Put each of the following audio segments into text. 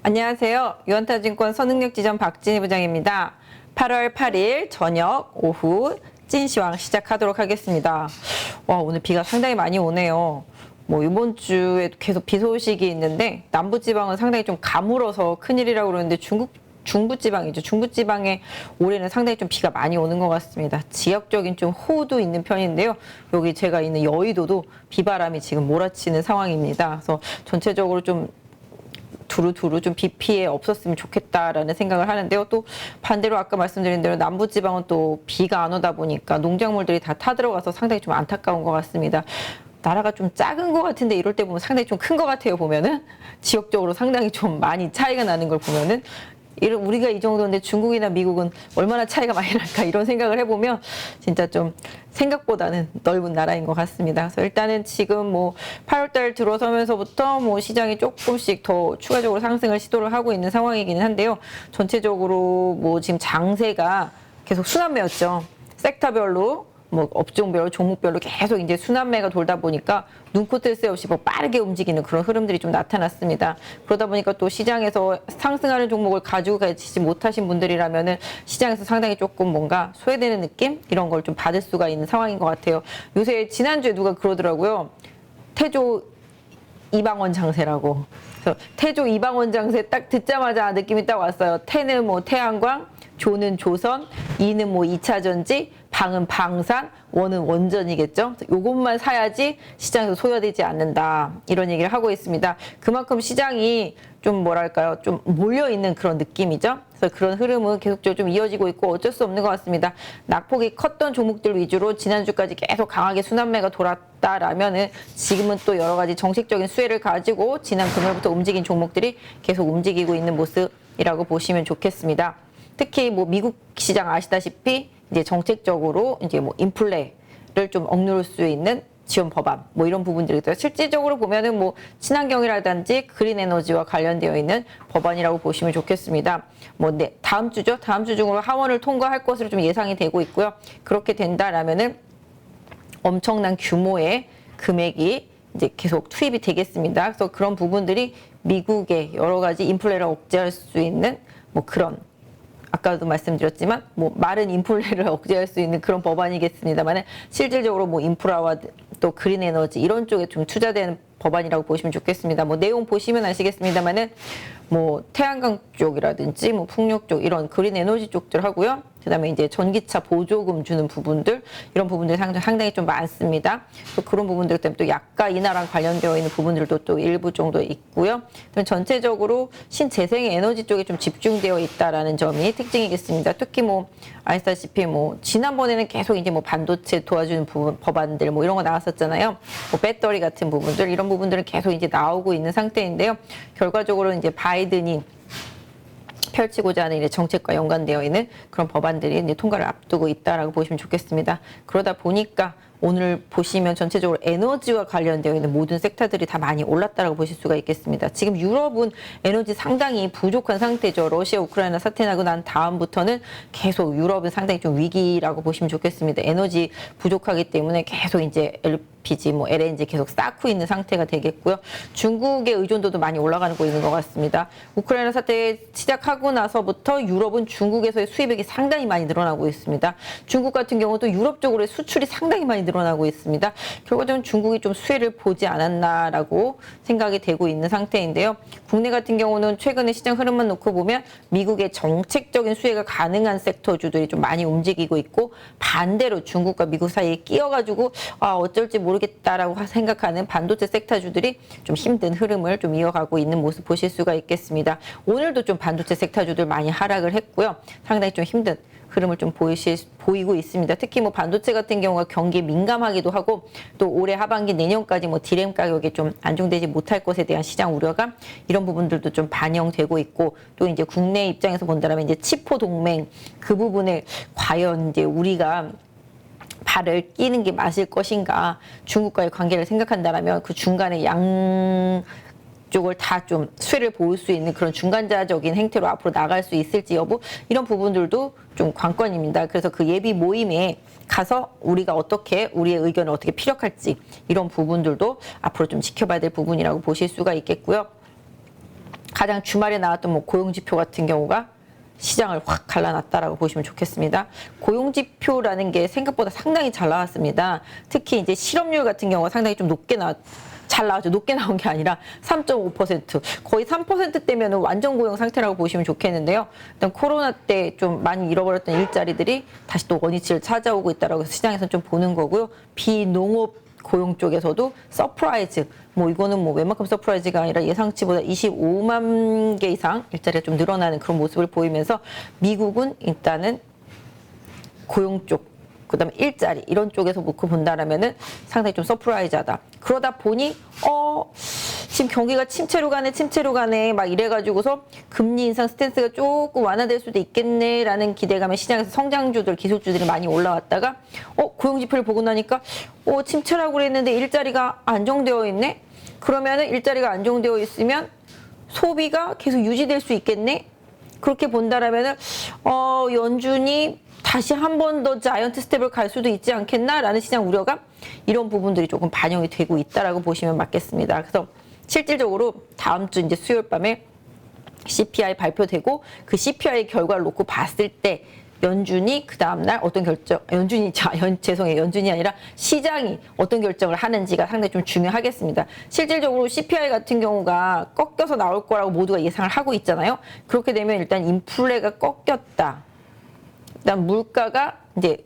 안녕하세요. 유한타증권 선흥역지점 박진희 부장입니다. 8월 8일 저녁 오후 찐시황 시작하도록 하겠습니다. 와, 오늘 비가 상당히 많이 오네요. 이번 주에도 계속 비 소식이 있는데 남부지방은 상당히 좀 가물어서 큰일이라고 그러는데 중부지방이죠. 중부지방에 올해는 상당히 좀 비가 많이 오는 것 같습니다. 지역적인 좀 호우도 있는 편인데요. 여기 제가 있는 여의도도 비바람이 지금 몰아치는 상황입니다. 그래서 전체적으로 좀 두루두루 좀 비 피해 없었으면 좋겠다라는 생각을 하는데요. 또 반대로 아까 말씀드린 대로 남부지방은 또 비가 안 오다 보니까 농작물들이 다 타들어가서 상당히 좀 안타까운 것 같습니다. 나라가 좀 작은 것 같은데 이럴 때 보면 상당히 좀 큰 것 같아요. 보면은 지역적으로 상당히 좀 많이 차이가 나는 걸 보면은 우리가 이 정도인데 중국이나 미국은 얼마나 차이가 많이 날까 이런 생각을 해보면 진짜 좀 생각보다는 넓은 나라인 것 같습니다. 그래서 일단은 지금 8월달 들어서면서부터 시장이 조금씩 더 추가적으로 상승을 시도를 하고 있는 상황이기는 한데요. 전체적으로 지금 장세가 계속 순환매였죠. 섹터별로 업종별로 종목별로 계속 이제 순환매가 돌다 보니까 눈코 뜰 새 없이 빠르게 움직이는 그런 흐름들이 좀 나타났습니다. 그러다 보니까 또 시장에서 상승하는 종목을 가지고 가지 못하신 분들이라면은 시장에서 상당히 조금 뭔가 소외되는 느낌 이런 걸 좀 받을 수가 있는 상황인 것 같아요. 요새 지난주에 누가 그러더라고요. 태조 이방원 장세라고. 그래서 태조 이방원 장세 딱 듣자마자 느낌이 딱 왔어요. 태는 태양광, 조는 조선, 이는 2차 전지, 방은 방산, 원은 원전이겠죠. 요것만 사야지 시장에서 소외되지 않는다. 이런 얘기를 하고 있습니다. 그만큼 시장이 좀 뭐랄까요? 좀 몰려있는 그런 느낌이죠. 그래서 그런 흐름은 계속적으로 좀 이어지고 있고 어쩔 수 없는 것 같습니다. 낙폭이 컸던 종목들 위주로 지난주까지 계속 강하게 순환매가 돌았다라면은 지금은 또 여러 가지 정책적인 수혜를 가지고 지난 금요일부터 움직인 종목들이 계속 움직이고 있는 모습이라고 보시면 좋겠습니다. 특히 미국 시장 아시다시피 이제 정책적으로 이제 인플레를 좀 억누를 수 있는 지원 법안 이런 부분들이 있어요. 실질적으로 보면은 친환경이라든지 그린 에너지와 관련되어 있는 법안이라고 보시면 좋겠습니다. 다음 주죠. 다음 주 중으로 하원을 통과할 것으로 좀 예상이 되고 있고요. 그렇게 된다라면은 엄청난 규모의 금액이 이제 계속 투입이 되겠습니다. 그래서 그런 부분들이 미국의 여러 가지 인플레를 억제할 수 있는 그런 아까도 말씀드렸지만 마른 인플레를 억제할 수 있는 그런 법안이겠습니다만 실질적으로 인프라와 또 그린 에너지 이런 쪽에 좀 투자되는 법안이라고 보시면 좋겠습니다. 내용 보시면 아시겠습니다만은 태양광 쪽이라든지 풍력 쪽 이런 그린 에너지 쪽들 하고요. 그다음에 이제 전기차 보조금 주는 부분들 이런 부분들이 상당히 좀 많습니다. 또 그런 부분들 때문에 또 약가 인하랑 관련되어 있는 부분들도 또 일부 정도 있고요. 전체적으로 신재생 에너지 쪽에 좀 집중되어 있다라는 점이 특징이겠습니다. 특히 아시다시피 지난번에는 계속 이제 반도체 도와주는 부분 법안들 이런 거 나왔었잖아요. 배터리 같은 부분들 이런 부분들은 계속 이제 나오고 있는 상태인데요. 결과적으로 이제 바이든이 펼치고자 하는 정책과 연관되어 있는 그런 법안들이 이제 통과를 앞두고 있다라고 보시면 좋겠습니다. 그러다 보니까 오늘 보시면 전체적으로 에너지와 관련되어 있는 모든 섹터들이 다 많이 올랐다라고 보실 수가 있겠습니다. 지금 유럽은 에너지 상당히 부족한 상태죠. 러시아 우크라이나 사태 나고 난 다음부터는 계속 유럽은 상당히 좀 위기라고 보시면 좋겠습니다. 에너지 부족하기 때문에 계속 이제 LPG, LNG 계속 쌓고 있는 상태가 되겠고요. 중국의 의존도도 많이 올라가고 있는 것 같습니다. 우크라이나 사태 시작하고 나서부터 유럽은 중국에서의 수입액이 상당히 많이 늘어나고 있습니다. 중국 같은 경우도 유럽 쪽으로의 수출이 상당히 많이 늘어나고 있습니다. 결과적으로 중국이 좀 수혜를 보지 않았나라고 생각이 되고 있는 상태인데요. 국내 같은 경우는 최근에 시장 흐름만 놓고 보면 미국의 정책적인 수혜가 가능한 섹터주들이 좀 많이 움직이고 있고 반대로 중국과 미국 사이에 끼어가지고 어쩔지 모르겠다라고 생각하는 반도체 sek터주들이 좀 힘든 흐름을 좀 이어가고 있는 모습 보실 수가 있겠습니다. 오늘도 좀 반도체 섹터주들 많이 하락을 했고요. 상당히 좀 힘든 흐름을 좀 보이고 있습니다. 특히 반도체 같은 경우가 경기에 민감하기도 하고 또 올해 하반기 내년까지 디램 가격이 좀 안정되지 못할 것에 대한 시장 우려감 이런 부분들도 좀 반영되고 있고 또 이제 국내 입장에서 본다면 이제 치포 동맹 그 부분을 과연 이제 우리가 발을 끼는 게 맞을 것인가 중국과의 관계를 생각한다면 그 중간에 쪽을 다 좀 수혜를 보일 수 있는 그런 중간자적인 행태로 앞으로 나갈 수 있을지 여부 이런 부분들도 좀 관건입니다. 그래서 그 예비 모임에 가서 우리가 어떻게 우리의 의견을 어떻게 피력할지 이런 부분들도 앞으로 좀 지켜봐야 될 부분이라고 보실 수가 있겠고요. 가장 주말에 나왔던 뭐 고용지표 같은 경우가 시장을 확 갈라놨다라고 보시면 좋겠습니다. 고용지표라는 게 생각보다 상당히 잘 나왔습니다. 특히 이제 실업률 같은 경우가 상당히 좀 잘 나왔죠. 높게 나온 게 아니라 3.5%, 거의 3%대면 완전 고용 상태라고 보시면 좋겠는데요. 일단 코로나 때 좀 많이 잃어버렸던 일자리들이 다시 또 원위치를 찾아오고 있다라고 해서 시장에서는 좀 보는 거고요. 비농업 고용 쪽에서도 서프라이즈, 뭐 이거는 뭐 웬만큼 서프라이즈가 아니라 예상치보다 25만 개 이상 일자리가 좀 늘어나는 그런 모습을 보이면서 미국은 일단은 고용 쪽, 그다음에 일자리 이런 쪽에서 놓고 본다라면은 상당히 좀 서프라이즈하다. 그러다 보니 지금 경기가 침체로 가네 막 이래가지고서 금리 인상 스탠스가 조금 완화될 수도 있겠네라는 기대감에 시장에서 성장주들, 기술주들이 많이 올라왔다가 고용 지표를 보고 나니까 침체라고 그랬는데 일자리가 안정되어 있네. 그러면은 일자리가 안정되어 있으면 소비가 계속 유지될 수 있겠네. 그렇게 본다라면은 연준이 다시 한 번 더 자이언트 스텝을 갈 수도 있지 않겠나라는 시장 우려가 이런 부분들이 조금 반영이 되고 있다라고 보시면 맞겠습니다. 그래서 실질적으로 다음 주 이제 수요일 밤에 CPI 발표되고 그 CPI 결과를 놓고 봤을 때 연준이 그 다음날 어떤 결정, 연준이 아니라 시장이 어떤 결정을 하는지가 상당히 좀 중요하겠습니다. 실질적으로 CPI 같은 경우가 꺾여서 나올 거라고 모두가 예상을 하고 있잖아요. 그렇게 되면 일단 인플레가 꺾였다. 일단 물가가 이제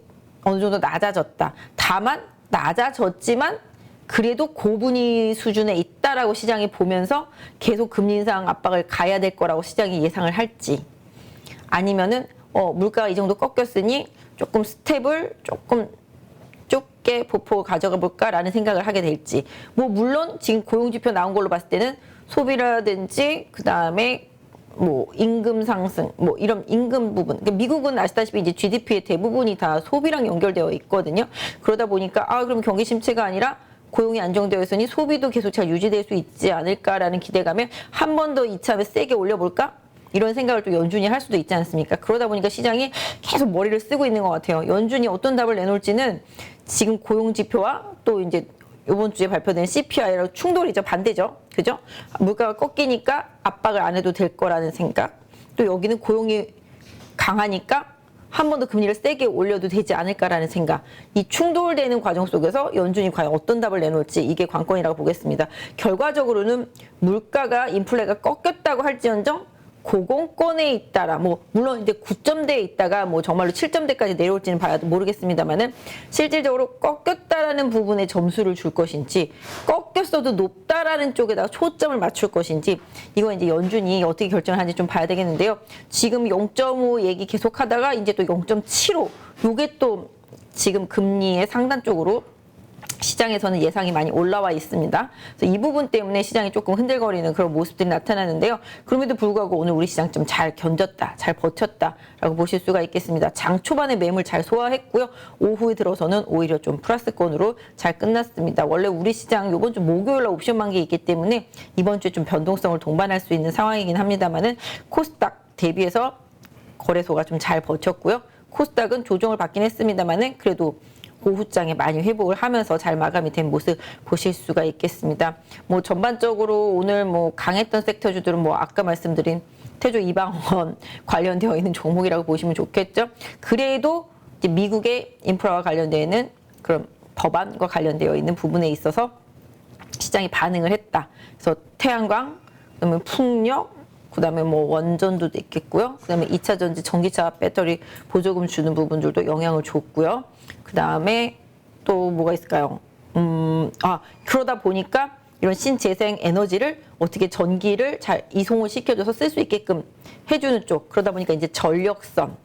어느 정도 낮아졌다. 다만 낮아졌지만 그래도 고분위 수준에 있다라고 시장이 보면서 계속 금리 인상 압박을 가야 될 거라고 시장이 예상을 할지, 아니면은 물가가 이 정도 꺾였으니 조금 스텝을 조금 좁게 보폭을 가져가 볼까라는 생각을 하게 될지. 뭐 물론 지금 고용지표 나온 걸로 봤을 때는 소비라든지 그 다음에 뭐 임금 상승, 뭐 이런 임금 부분. 그러니까 미국은 아시다시피 이제 GDP의 대부분이 다 소비랑 연결되어 있거든요. 그러다 보니까 그럼 경기 침체가 아니라 고용이 안정되어 있으니 소비도 계속 잘 유지될 수 있지 않을까라는 기대감에 한 번 더 이참에 세게 올려볼까? 이런 생각을 또 연준이 할 수도 있지 않습니까? 그러다 보니까 시장이 계속 머리를 쓰고 있는 것 같아요. 연준이 어떤 답을 내놓을지는 지금 고용 지표와 또 이제 이번 주에 발표된 CPI랑 충돌이죠. 반대죠. 그죠? 물가가 꺾이니까 압박을 안 해도 될 거라는 생각. 또 여기는 고용이 강하니까 한 번 더 금리를 세게 올려도 되지 않을까라는 생각. 이 충돌되는 과정 속에서 연준이 과연 어떤 답을 내놓을지 이게 관건이라고 보겠습니다. 결과적으로는 물가가 인플레가 꺾였다고 할지언정 고공권에 있다라, 뭐 물론 이제 9점대에 있다가 뭐 정말로 7점대까지 내려올지는 봐야 모르겠습니다만은 실질적으로 꺾였다라는 부분에 점수를 줄 것인지 꺾였어도 높다라는 쪽에다가 초점을 맞출 것인지, 이거 이제 연준이 어떻게 결정을 하는지 좀 봐야 되겠는데요. 지금 0.5 얘기 계속하다가 이제 또 0.75, 요게 또 지금 금리의 상단 쪽으로 시장에서는 예상이 많이 올라와 있습니다. 그래서 이 부분 때문에 시장이 조금 흔들거리는 그런 모습들이 나타나는데요. 그럼에도 불구하고 오늘 우리 시장 좀 잘 견뎠다, 잘 버텼다라고 보실 수가 있겠습니다. 장 초반에 매물 잘 소화했고요. 오후에 들어서는 오히려 좀 플러스권으로 잘 끝났습니다. 원래 우리 시장 이번 주 목요일 날 옵션 만기 있기 때문에 이번 주에 좀 변동성을 동반할 수 있는 상황이긴 합니다만은 코스닥 대비해서 거래소가 좀 잘 버텼고요. 코스닥은 조정을 받긴 했습니다만은 그래도 오후장에 많이 회복을 하면서 잘 마감이 된 모습 보실 수가 있겠습니다. 뭐 전반적으로 오늘 뭐 강했던 섹터주들은 뭐 아까 말씀드린 태조 이방원 관련되어 있는 종목이라고 보시면 좋겠죠. 그래도 이제 미국의 인프라와 관련되어 있는 그런 법안과 관련되어 있는 부분에 있어서 시장이 반응을 했다. 그래서 태양광, 그다음에 풍력, 그다음에 뭐 원전도 있겠고요. 그다음에 2차 전지, 전기차 배터리 보조금 주는 부분들도 영향을 줬고요. 그다음에 또 뭐가 있을까요? 그러다 보니까 이런 신재생 에너지를 어떻게 전기를 잘 이송을 시켜줘서 쓸 수 있게끔 해주는 쪽. 그러다 보니까 이제 전력선,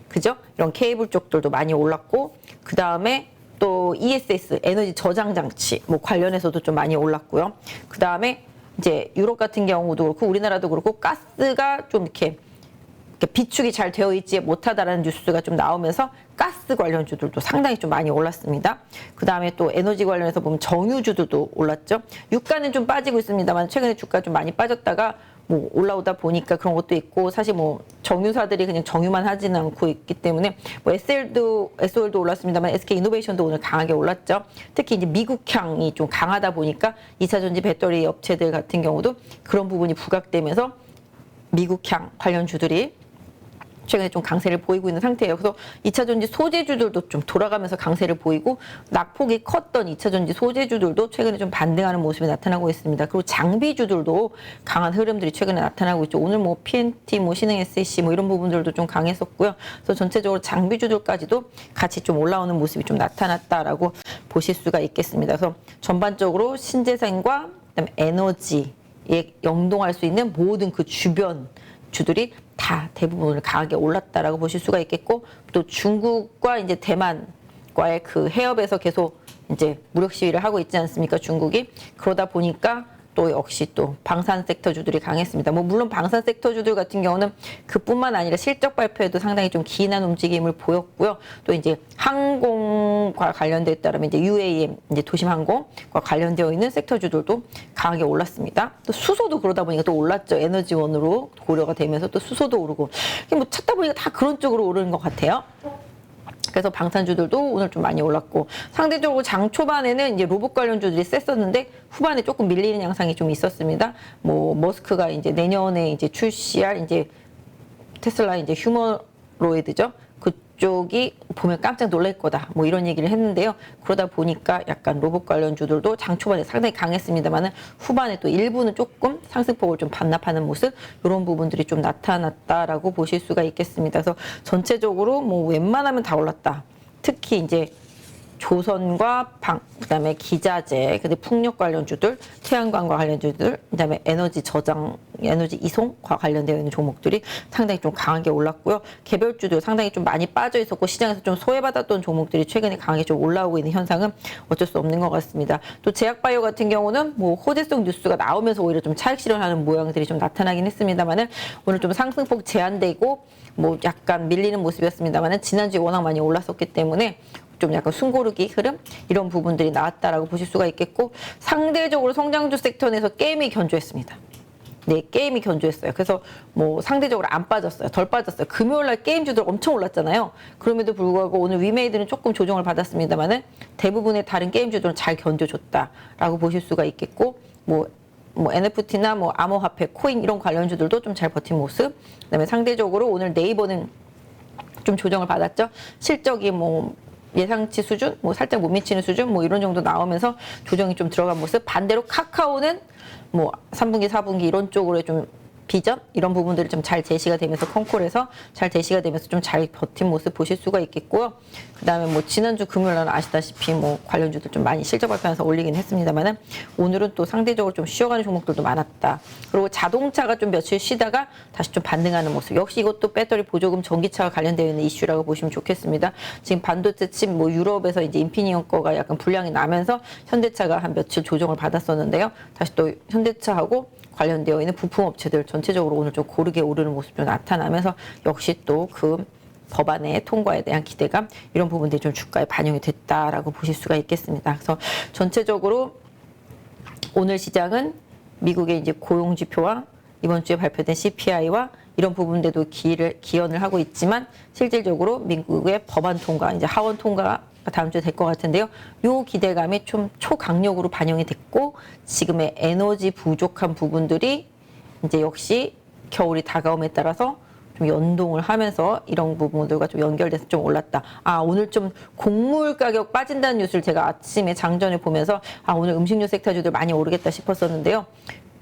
그죠? 이런 케이블 쪽들도 많이 올랐고, 그다음에 또 ESS 에너지 저장 장치 뭐 관련해서도 좀 많이 올랐고요. 그다음에 이제 유럽 같은 경우도 그렇고 우리나라도 그렇고 가스가 좀 이렇게 비축이 잘 되어 있지 못하다라는 뉴스가 좀 나오면서 가스 관련주들도 상당히 좀 많이 올랐습니다. 그 다음에 또 에너지 관련해서 보면 정유주들도 올랐죠. 유가는 좀 빠지고 있습니다만 최근에 주가 좀 많이 빠졌다가 뭐 올라오다 보니까 그런 것도 있고, 사실 뭐 정유사들이 그냥 정유만 하지는 않고 있기 때문에 뭐 SOL도 올랐습니다만 SK 이노베이션도 오늘 강하게 올랐죠. 특히 이제 미국향이 좀 강하다 보니까 2차 전지 배터리 업체들 같은 경우도 그런 부분이 부각되면서 미국향 관련 주들이 최근에 좀 강세를 보이고 있는 상태예요. 그래서 2차전지 소재주들도 좀 돌아가면서 강세를 보이고 낙폭이 컸던 2차전지 소재주들도 최근에 좀 반등하는 모습이 나타나고 있습니다. 그리고 장비주들도 강한 흐름들이 최근에 나타나고 있죠. 오늘 뭐 PNT, 뭐 신흥 SEC 뭐 이런 부분들도 좀 강했었고요. 그래서 전체적으로 장비주들까지도 같이 좀 올라오는 모습이 좀 나타났다라고 보실 수가 있겠습니다. 그래서 전반적으로 신재생과 그다음에 에너지에 연동할 수 있는 모든 그 주변 주들이 다 대부분 오늘 강하게 올랐다라고 보실 수가 있겠고, 또 중국과 이제 대만과의 그 해협에서 계속 이제 무력 시위를 하고 있지 않습니까? 중국이. 그러다 보니까 또 역시 또 방산 섹터 주들이 강했습니다. 뭐 물론 방산 섹터 주들 같은 경우는 그뿐만 아니라 실적 발표에도 상당히 좀 기인한 움직임을 보였고요. 또 이제 항공과 관련돼 있다면 이제 UAM 이제 도심 항공과 관련되어 있는 섹터 주들도 강하게 올랐습니다. 또 수소도 그러다 보니까 또 올랐죠. 에너지원으로 고려가 되면서 또 수소도 오르고. 뭐 찾다 보니까 다 그런 쪽으로 오르는 것 같아요. 그래서 방산주들도 오늘 좀 많이 올랐고, 상대적으로 장 초반에는 이제 로봇 관련주들이 셌었는데 후반에 조금 밀리는 양상이 좀 있었습니다. 뭐 머스크가 이제 내년에 이제 출시할 이제 테슬라 이제 휴머로이드죠. 그쪽이 보면 깜짝 놀랄 거다. 뭐 이런 얘기를 했는데요. 그러다 보니까 약간 로봇 관련주들도 장 초반에 상당히 강했습니다만은 후반에 또 일부는 조금 상승폭을 좀 반납하는 모습, 이런 부분들이 좀 나타났다라고 보실 수가 있겠습니다. 그래서 전체적으로 뭐 웬만하면 다 올랐다. 특히 이제 조선과 그다음에 기자재, 근데 풍력 관련주들, 태양광과 관련주들, 그다음에 에너지 저장, 에너지 이송과 관련되어 있는 종목들이 상당히 좀 강하게 올랐고요. 개별주도 상당히 좀 많이 빠져 있었고 시장에서 좀 소외받았던 종목들이 최근에 강하게 좀 올라오고 있는 현상은 어쩔 수 없는 것 같습니다. 또 제약바이오 같은 경우는 뭐 호재성 뉴스가 나오면서 오히려 좀 차익 실현하는 모양들이 좀 나타나긴 했습니다만은 오늘 좀 상승폭 제한되고 뭐 약간 밀리는 모습이었습니다만은 지난주에 워낙 많이 올랐었기 때문에 좀 약간 숨고르기 흐름, 이런 부분들이 나왔다라고 보실 수가 있겠고, 상대적으로 성장주 섹터 내에서 게임이 견조했습니다. 네, 게임이 견조했어요. 그래서 뭐 상대적으로 안 빠졌어요. 덜 빠졌어요. 금요일날 게임주들 엄청 올랐잖아요. 그럼에도 불구하고 오늘 위메이드는 조금 조정을 받았습니다만은 대부분의 다른 게임주들은 잘 견뎌줬다라고 보실 수가 있겠고, 뭐 NFT나 뭐 암호화폐, 코인 이런 관련주들도 좀 잘 버틴 모습. 그다음에 상대적으로 오늘 네이버는 좀 조정을 받았죠. 실적이 뭐 예상치 수준, 뭐 살짝 못 미치는 수준, 뭐 이런 정도 나오면서 조정이 좀 들어간 모습. 반대로 카카오는 뭐 3분기, 4분기 이런 쪽으로 좀 비전 이런 부분들이 좀 잘 제시가 되면서 콩콜에서 잘 제시가 되면서 좀 잘 버틴 모습 보실 수가 있겠고요. 그다음에 뭐 지난주 금요일날 아시다시피 뭐 관련주들 좀 많이 실적 발표하면서 올리긴 했습니다만은 오늘은 또 상대적으로 좀 쉬어가는 종목들도 많았다. 그리고 자동차가 좀 며칠 쉬다가 다시 좀 반등하는 모습. 역시 이것도 배터리 보조금 전기차와 관련되어 있는 이슈라고 보시면 좋겠습니다. 지금 반도체 칩 뭐 유럽에서 이제 인피니언 거가 약간 불량이 나면서 현대차가 한 며칠 조정을 받았었는데요. 다시 또 현대차하고 관련되어 있는 부품 업체들 전체적으로 오늘 좀 고르게 오르는 모습이 나타나면서 역시 또 그 법안의 통과에 대한 기대감, 이런 부분들이 좀 주가에 반영이 됐다라고 보실 수가 있겠습니다. 그래서 전체적으로 오늘 시장은 미국의 이제 고용 지표와 이번 주에 발표된 CPI와 이런 부분들도 기원을 하고 있지만 실질적으로 미국의 법안 통과, 이제 하원 통과 다음 주에 될 것 같은데요. 요 기대감이 좀 초강력으로 반영이 됐고, 지금의 에너지 부족한 부분들이 이제 역시 겨울이 다가옴에 따라서 좀 연동을 하면서 이런 부분들과 좀 연결돼서 좀 올랐다. 아, 오늘 좀 곡물 가격 빠진다는 뉴스를 제가 아침에 장전에 보면서 아, 오늘 음식료 섹터주들 많이 오르겠다 싶었었는데요.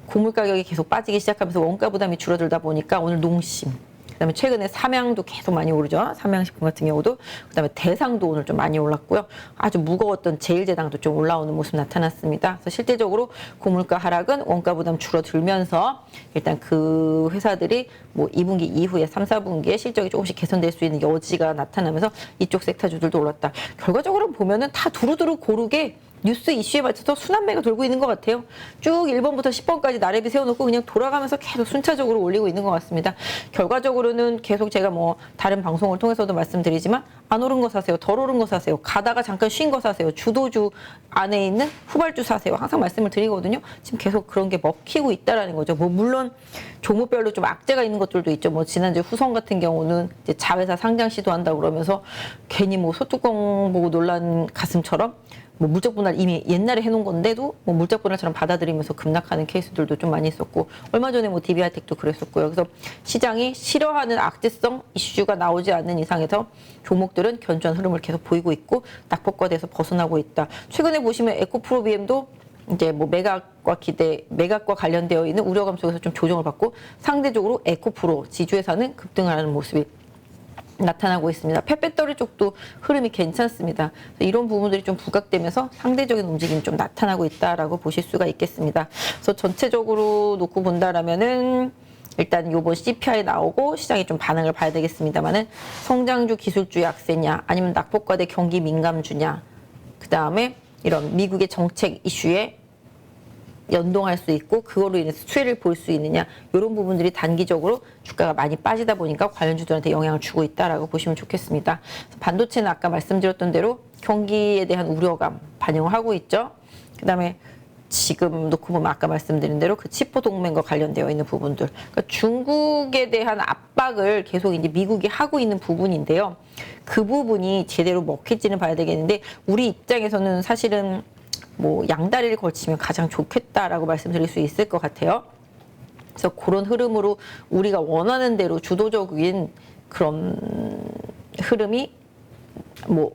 곡물 가격이 계속 빠지기 시작하면서 원가 부담이 줄어들다 보니까 오늘 농심, 그다음에 최근에 삼양도 계속 많이 오르죠. 삼양식품 같은 경우도. 그다음에 대상도 오늘 좀 많이 올랐고요. 아주 무거웠던 제일제당도 좀 올라오는 모습 나타났습니다. 그래서 실질적으로 고물가 하락은 원가 부담 줄어들면서 일단 그 회사들이 뭐 2분기 이후에 3, 4분기에 실적이 조금씩 개선될 수 있는 여지가 나타나면서 이쪽 섹터주들도 올랐다. 결과적으로 보면은 다 두루두루 고르게 뉴스 이슈에 맞춰서 순환매가 돌고 있는 것 같아요. 쭉 1번부터 10번까지 나래비 세워놓고 그냥 돌아가면서 계속 순차적으로 올리고 있는 것 같습니다. 결과적으로는 계속 제가 뭐 다른 방송을 통해서도 말씀드리지만 안 오른 거 사세요. 덜 오른 거 사세요. 가다가 잠깐 쉰 거 사세요. 주도주 안에 있는 후발주 사세요. 항상 말씀을 드리거든요. 지금 계속 그런 게 먹히고 있다라는 거죠. 뭐 물론 종목별로 좀 악재가 있는 것들도 있죠. 뭐 지난주 후성 같은 경우는 이제 자회사 상장 시도한다 그러면서 괜히 뭐 소뚜껑 보고 놀란 가슴처럼 뭐 물적 분할 이미 옛날에 해놓은 건데도 뭐 물적 분할처럼 받아들이면서 급락하는 케이스들도 좀 많이 있었고, 얼마 전에 뭐 DB하이텍도 그랬었고요. 그래서 시장이 싫어하는 악재성 이슈가 나오지 않는 이상에서 종목들은 견조한 흐름을 계속 보이고 있고 낙폭과대에서 벗어나고 있다. 최근에 보시면 에코프로비엠도 이제 뭐 매각과 관련되어 있는 우려감 속에서 좀 조정을 받고 상대적으로 에코프로 지주회사는 급등하는 모습이 나타나고 있습니다. 펫배터리 쪽도 흐름이 괜찮습니다. 이런 부분들이 좀 부각되면서 상대적인 움직임이 좀 나타나고 있다라고 보실 수가 있겠습니다. 그래서 전체적으로 놓고 본다라면은 일단 요번 CPI 나오고 시장이 좀 반응을 봐야 되겠습니다만은 성장주 기술주 약세냐 아니면 낙폭과대 경기 민감주냐, 그 다음에 이런 미국의 정책 이슈에 연동할 수 있고 그걸로 인해서 수혜를 볼 수 있느냐, 이런 부분들이 단기적으로 주가가 많이 빠지다 보니까 관련주들한테 영향을 주고 있다라고 보시면 좋겠습니다. 반도체는 아까 말씀드렸던 대로 경기에 대한 우려감 반영을 하고 있죠. 그다음에 지금 놓고 보면 아까 말씀드린 대로 그 치포 동맹과 관련되어 있는 부분들, 그러니까 중국에 대한 압박을 계속 이제 미국이 하고 있는 부분인데요. 그 부분이 제대로 먹힐지는 봐야 되겠는데 우리 입장에서는 사실은 뭐 양다리를 걸치면 가장 좋겠다라고 말씀드릴 수 있을 것 같아요. 그래서 그런 흐름으로 우리가 원하는 대로 주도적인 그런 흐름이 뭐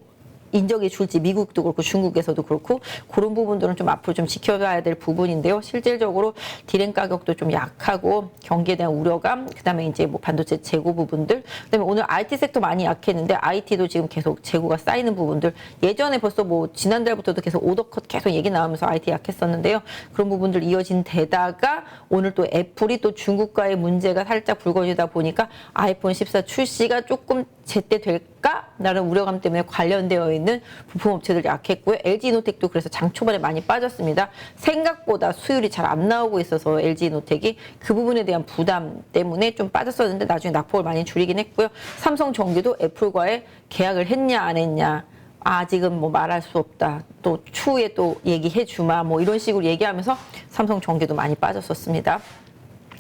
인정해 줄지 미국도 그렇고 중국에서도 그렇고 그런 부분들은 좀 앞으로 좀 지켜봐야 될 부분인데요. 실질적으로 디램 가격도 좀 약하고 경기에 대한 우려감, 그다음에 이제 뭐 반도체 재고 부분들, 그다음에 오늘 IT 섹터 많이 약했는데 IT도 지금 계속 재고가 쌓이는 부분들, 예전에 벌써 뭐 지난달부터도 계속 오더컷 계속 얘기 나오면서 IT 약했었는데요. 그런 부분들 이어진 데다가 오늘 또 애플이 또 중국과의 문제가 살짝 불거지다 보니까 아이폰 14 출시가 조금 제때 될까라는 우려감 때문에 관련되어 있는 부품업체들 약했고요. LG이노텍도 그래서 장 초반에 많이 빠졌습니다. 생각보다 수율이 잘 안 나오고 있어서 LG이노텍이 그 부분에 대한 부담 때문에 좀 빠졌었는데 나중에 낙폭을 많이 줄이긴 했고요. 삼성전기도 애플과의 계약을 했냐 안 했냐 아직은 뭐 말할 수 없다. 또 추후에 또 얘기해 주마 뭐 이런 식으로 얘기하면서 삼성전기도 많이 빠졌었습니다.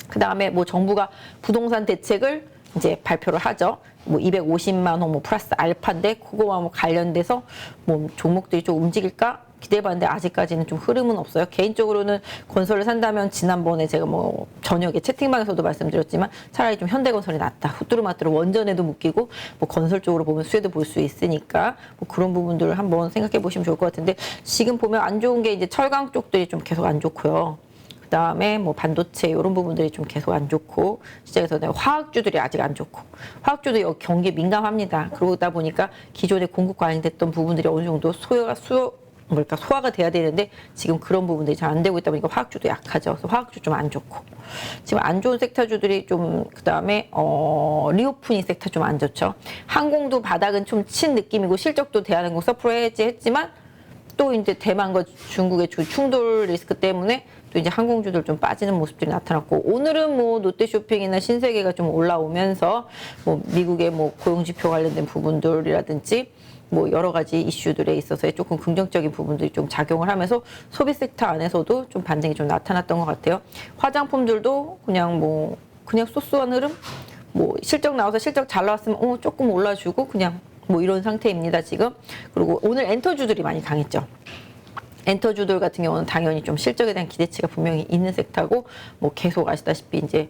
그 다음에 뭐 정부가 부동산 대책을 이제 발표를 하죠. 뭐 250만 호 뭐 플러스 알파인데 그거와 뭐 관련돼서 뭐 종목들이 좀 움직일까 기대해봤는데 아직까지는 좀 흐름은 없어요. 개인적으로는 건설을 산다면 지난번에 제가 뭐 저녁에 채팅방에서도 말씀드렸지만 차라리 좀 현대건설이 낫다. 후뚜루마뚜루 원전에도 묶이고 뭐 건설 쪽으로 보면 수혜도 볼 수 있으니까 뭐 그런 부분들을 한번 생각해 보시면 좋을 것 같은데 지금 보면 안 좋은 게 이제 철강 쪽들이 좀 계속 안 좋고요. 그다음에 뭐 반도체 이런 부분들이 좀 계속 안 좋고 시장에서는 화학주들이 아직 안 좋고 화학주도 경기에 민감합니다. 그러다 보니까 기존에 공급 과잉됐던 부분들이 어느 정도 소화가 돼야 되는데 지금 그런 부분들이 잘 안 되고 있다 보니까 화학주도 약하죠. 그래서 화학주 좀 안 좋고 지금 안 좋은 섹터주들이 좀 그다음에 리오프닝 섹터 좀 안 좋죠. 항공도 바닥은 좀 친 느낌이고 실적도 대한항공 서프로 해지했지만 또 이제 대만과 중국의 충돌 리스크 때문에 또 이제 항공주들 좀 빠지는 모습들이 나타났고 오늘은 뭐 롯데쇼핑이나 신세계가 좀 올라오면서 뭐 미국의 뭐 고용지표 관련된 부분들이라든지 뭐 여러 가지 이슈들에 있어서 조금 긍정적인 부분들이 좀 작용을 하면서 소비 섹터 안에서도 좀 반등이 좀 나타났던 것 같아요. 화장품들도 그냥 소소한 흐름, 뭐 실적 나와서 실적 잘 나왔으면 조금 올라주고 그냥 뭐 이런 상태입니다 지금. 그리고 오늘 엔터주들이 많이 강했죠. 엔터주들 같은 경우는 당연히 좀 실적에 대한 기대치가 분명히 있는 섹터고 뭐 계속 아시다시피 이제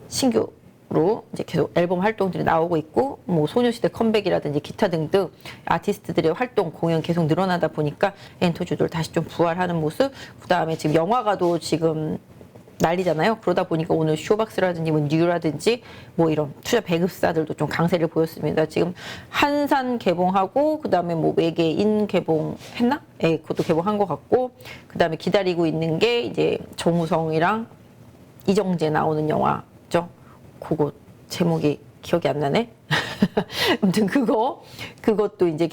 신규로 이제 계속 앨범 활동들이 나오고 있고 뭐 소녀시대 컴백이라든지 기타 등등 아티스트들의 활동 공연 계속 늘어나다 보니까 엔터주들 다시 좀 부활하는 모습. 그 다음에 지금 영화가도 지금 난리잖아요. 그러다 보니까 오늘 쇼박스라든지 뭐 뉴라든지 뭐 이런 투자 배급사들도 좀 강세를 보였습니다. 지금 한산 개봉하고 그다음에 뭐 외계인 개봉했나? 예, 그것도 개봉한 것 같고 그다음에 기다리고 있는 게 이제 정우성이랑 이정재 나오는 영화죠. 그거 제목이 기억이 안 나네. 아무튼 그것도 이제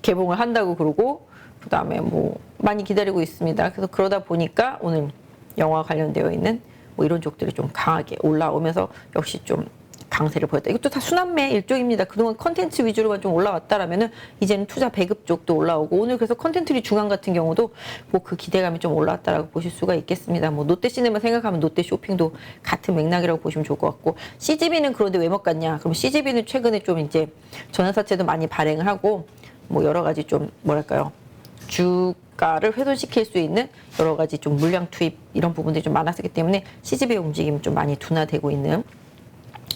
개봉을 한다고 그러고 그다음에 뭐 많이 기다리고 있습니다. 그래서 그러다 보니까 오늘 영화 관련되어 있는 뭐 이런 쪽들이 좀 강하게 올라오면서 역시 좀 강세를 보였다. 이것도 다 순환매 일종입니다. 그동안 컨텐츠 위주로만 좀 올라왔다라면은 이제는 투자 배급 쪽도 올라오고 오늘 그래서 컨텐츠리 중앙 같은 경우도 뭐 그 기대감이 좀 올라왔다라고 보실 수가 있겠습니다. 뭐 롯데시네마 생각하면 롯데쇼핑도 같은 맥락이라고 보시면 좋을 것 같고 CGV는 그런데 왜 못 갔냐? 그럼 CGV는 최근에 좀 이제 전환사채도 많이 발행을 하고 뭐 여러 가지 좀 뭐랄까요? 주가를 훼손시킬 수 있는 여러 가지 좀 물량 투입 이런 부분들이 좀 많았기 때문에 CGV의 움직임이 좀 많이 둔화되고 있는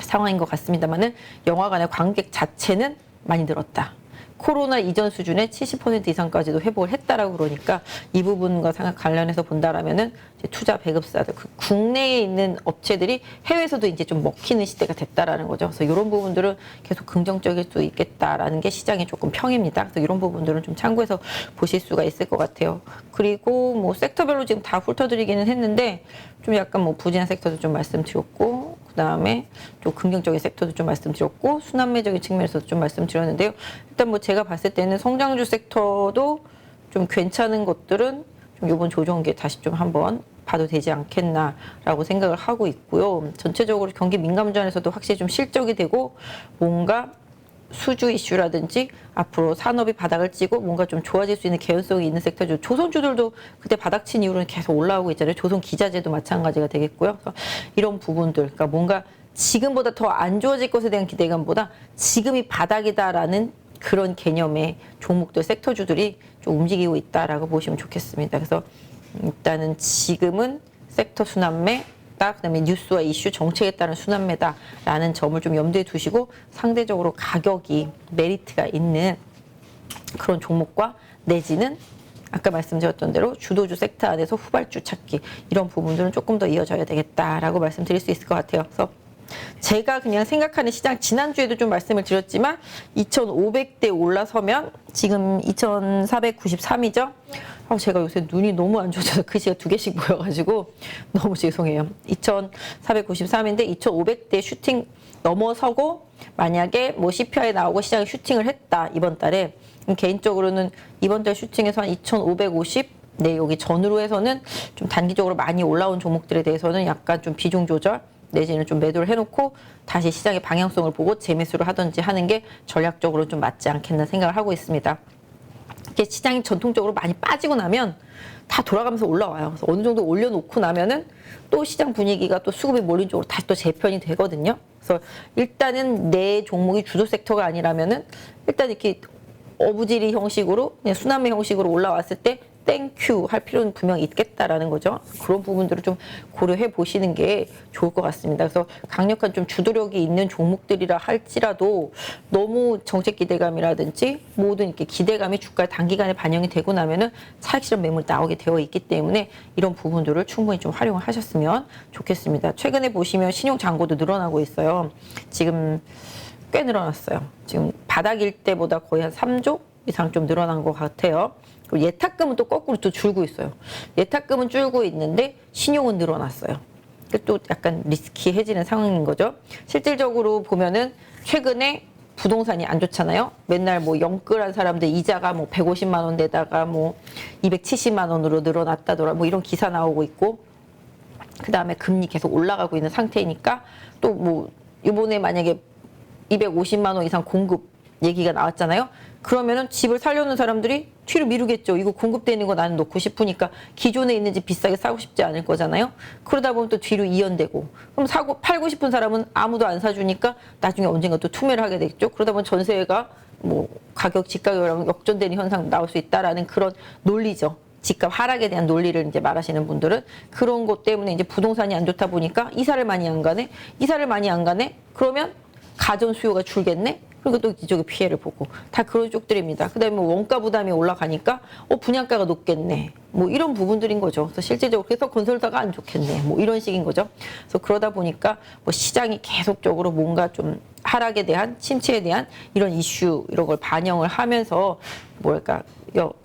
상황인 것 같습니다만은 영화관의 관객 자체는 많이 늘었다. 코로나 이전 수준의 70% 이상까지도 회복을 했다라고 그러니까 이 부분과 관련해서 본다라면은 이제 투자 배급사들, 그 국내에 있는 업체들이 해외에서도 이제 좀 먹히는 시대가 됐다라는 거죠. 그래서 이런 부분들은 계속 긍정적일 수 있겠다라는 게 시장의 조금 평입니다. 그래서 이런 부분들은 좀 참고해서 보실 수가 있을 것 같아요. 그리고 뭐 섹터별로 지금 다 훑어드리기는 했는데 좀 약간 뭐 부진한 섹터도 좀 말씀드렸고, 그 다음에 좀 긍정적인 섹터도 좀 말씀드렸고, 순환매적인 측면에서도 좀 말씀드렸는데요. 일단 뭐 제가 봤을 때는 성장주 섹터도 좀 괜찮은 것들은 좀 이번 조정기에 다시 좀 한번 봐도 되지 않겠나라고 생각을 하고 있고요. 전체적으로 경기 민감주안에서도 확실히 좀 실적이 되고 뭔가 수주 이슈라든지 앞으로 산업이 바닥을 찌고 뭔가 좀 좋아질 수 있는 개연성이 있는 섹터죠. 조선주들도 그때 바닥친 이후로는 계속 올라오고 있잖아요. 조선기자재도 마찬가지가 되겠고요. 그래서 이런 부분들, 그러니까 뭔가 지금보다 더 안 좋아질 것에 대한 기대감보다 지금이 바닥이다라는 그런 개념의 종목들, 섹터주들이 좀 움직이고 있다라고 보시면 좋겠습니다. 그래서 일단은 지금은 섹터 순환매, 그다음에 뉴스와 이슈 정책에 따른 순환매다라는 점을 좀 염두에 두시고 상대적으로 가격이 메리트가 있는 그런 종목과 내지는 아까 말씀드렸던 대로 주도주 섹터 안에서 후발주 찾기 이런 부분들은 조금 더 이어져야 되겠다라고 말씀드릴 수 있을 것 같아요. 그래서 제가 그냥 생각하는 시장, 지난주에도 좀 말씀을 드렸지만 2,500대 올라서면 지금 2,493이죠. 제가 요새 눈이 너무 안 좋아져서 글씨가 두 개씩 보여가지고 너무 죄송해요. 2,493인데 2,500대 슈팅 넘어서고 만약에 뭐 CPI 나오고 시장에 슈팅을 했다 이번 달에, 개인적으로는 이번 달 슈팅에서 한 2,550, 네, 여기 전후로 해서는 좀 단기적으로 많이 올라온 종목들에 대해서는 약간 좀 비중 조절 내지는 좀 매도를 해놓고 다시 시장의 방향성을 보고 재매수를 하든지 하는 게 전략적으로 좀 맞지 않겠나 생각을 하고 있습니다. 이게 시장이 전통적으로 많이 빠지고 나면 다 돌아가면서 올라와요. 그래서 어느 정도 올려놓고 나면은 또 시장 분위기가 또 수급이 몰린 쪽으로 다시 또 재편이 되거든요. 그래서 일단은 내 종목이 주도 섹터가 아니라면은 일단 이렇게 어부지리 형식으로 그냥 순환매 형식으로 올라왔을 때 땡큐 할 필요는 분명히 있겠다라는 거죠. 그런 부분들을 좀 고려해 보시는 게 좋을 것 같습니다. 그래서 강력한 좀 주도력이 있는 종목들이라 할지라도 너무 정책 기대감이라든지 모든 이렇게 기대감이 주가에 단기간에 반영이 되고 나면은 차익 실현 매물 나오게 되어 있기 때문에 이런 부분들을 충분히 좀 활용을 하셨으면 좋겠습니다. 최근에 보시면 신용 잔고도 늘어나고 있어요. 지금 꽤 늘어났어요. 지금 바닥일 때보다 거의 한 3조 이상 좀 늘어난 것 같아요. 그리고 예탁금은 또 거꾸로 또 줄고 있어요. 예탁금은 줄고 있는데 신용은 늘어났어요. 또 약간 리스키해지는 상황인 거죠. 실질적으로 보면은 최근에 부동산이 안 좋잖아요. 맨날 뭐 영끌한 사람들 이자가 뭐 150만 원 내다가 뭐 270만 원으로 늘어났다더라. 뭐 이런 기사 나오고 있고, 그 다음에 금리 계속 올라가고 있는 상태이니까 또 뭐 이번에 만약에 250만 원 이상 공급 얘기가 나왔잖아요. 그러면은 집을 살려는 사람들이 뒤로 미루겠죠. 이거 공급되는 거 나는 놓고 싶으니까 기존에 있는 집 비싸게 사고 싶지 않을 거잖아요. 그러다 보면 또 뒤로 이연되고, 그럼 팔고 싶은 사람은 아무도 안 사주니까 나중에 언젠가 또 투매를 하게 되겠죠. 그러다 보면 전세가 뭐 집가격이랑 역전되는 현상 나올 수 있다라는 그런 논리죠. 집값 하락에 대한 논리를 이제 말하시는 분들은 그런 것 때문에 이제 부동산이 안 좋다 보니까 이사를 많이 안 가네. 그러면 가전 수요가 줄겠네. 그리고 또 이쪽에 피해를 보고 다 그런 쪽들입니다. 그다음에 뭐 원가 부담이 올라가니까 분양가가 높겠네. 뭐 이런 부분들인 거죠. 그래서 실질적으로 그래서 건설사가 안 좋겠네. 뭐 이런 식인 거죠. 그래서 그러다 보니까 뭐 시장이 계속적으로 뭔가 좀 하락에 대한 침체에 대한 이런 이슈 이런 걸 반영을 하면서 뭐랄까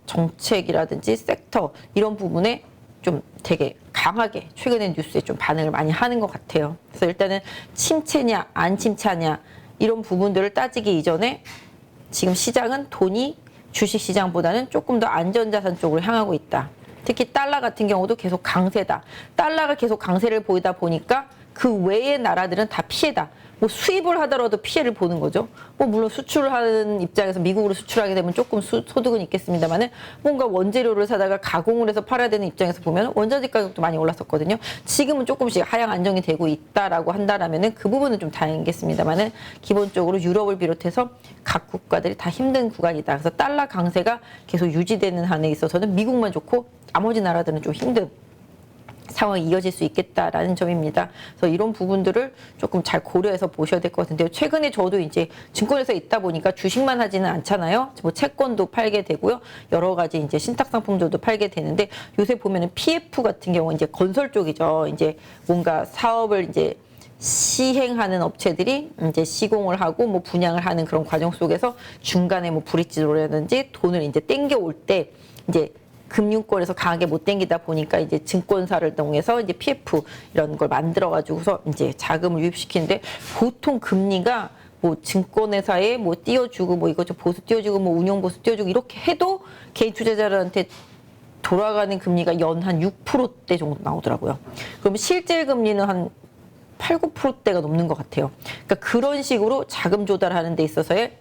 정책이라든지 섹터 이런 부분에 좀 되게 강하게 최근에 뉴스에 좀 반응을 많이 하는 것 같아요. 그래서 일단은 침체냐 안 침체냐 이런 부분들을 따지기 이전에 지금 시장은 돈이 주식시장보다는 조금 더 안전자산 쪽으로 향하고 있다. 특히 달러 같은 경우도 계속 강세다. 달러가 계속 강세를 보이다 보니까 그 외의 나라들은 다 피해다. 뭐 수입을 하더라도 피해를 보는 거죠. 뭐 물론 수출을 하는 입장에서 미국으로 수출하게 되면 조금 소득은 있겠습니다만은 뭔가 원재료를 사다가 가공을 해서 팔아야 되는 입장에서 보면 원자재 가격도 많이 올랐었거든요. 지금은 조금씩 하향 안정이 되고 있다라고 한다라면은 그 부분은 좀 다행이겠습니다만은 기본적으로 유럽을 비롯해서 각 국가들이 다 힘든 구간이다. 그래서 달러 강세가 계속 유지되는 한에 있어서는 미국만 좋고 나머지 나라들은 좀 힘든 상황이 이어질 수 있겠다라는 점입니다. 그래서 이런 부분들을 조금 잘 고려해서 보셔야 될 것 같은데요. 최근에 저도 이제 증권에서 있다 보니까 주식만 하지는 않잖아요. 뭐 채권도 팔게 되고요. 여러 가지 이제 신탁 상품들도 팔게 되는데 요새 보면은 PF 같은 경우 이제 건설 쪽이죠. 이제 뭔가 사업을 이제 시행하는 업체들이 이제 시공을 하고 뭐 분양을 하는 그런 과정 속에서 중간에 뭐 브릿지로라든지 돈을 이제 땡겨올 때 이제 금융권에서 강하게 못 땡기다 보니까 이제 증권사를 통해서 이제 PF 이런 걸 만들어 가지고서 이제 자금을 유입시키는데 보통 금리가 뭐 증권회사에 뭐 띄워주고 뭐 이거 좀 보수 띄워주고 뭐 운용 보수 띄워주고 이렇게 해도 개인 투자자들한테 돌아가는 금리가 연 한 6%대 정도 나오더라고요. 그럼 실질 금리는 한 8, 9%대가 넘는 것 같아요. 그러니까 그런 식으로 자금 조달하는 데 있어서의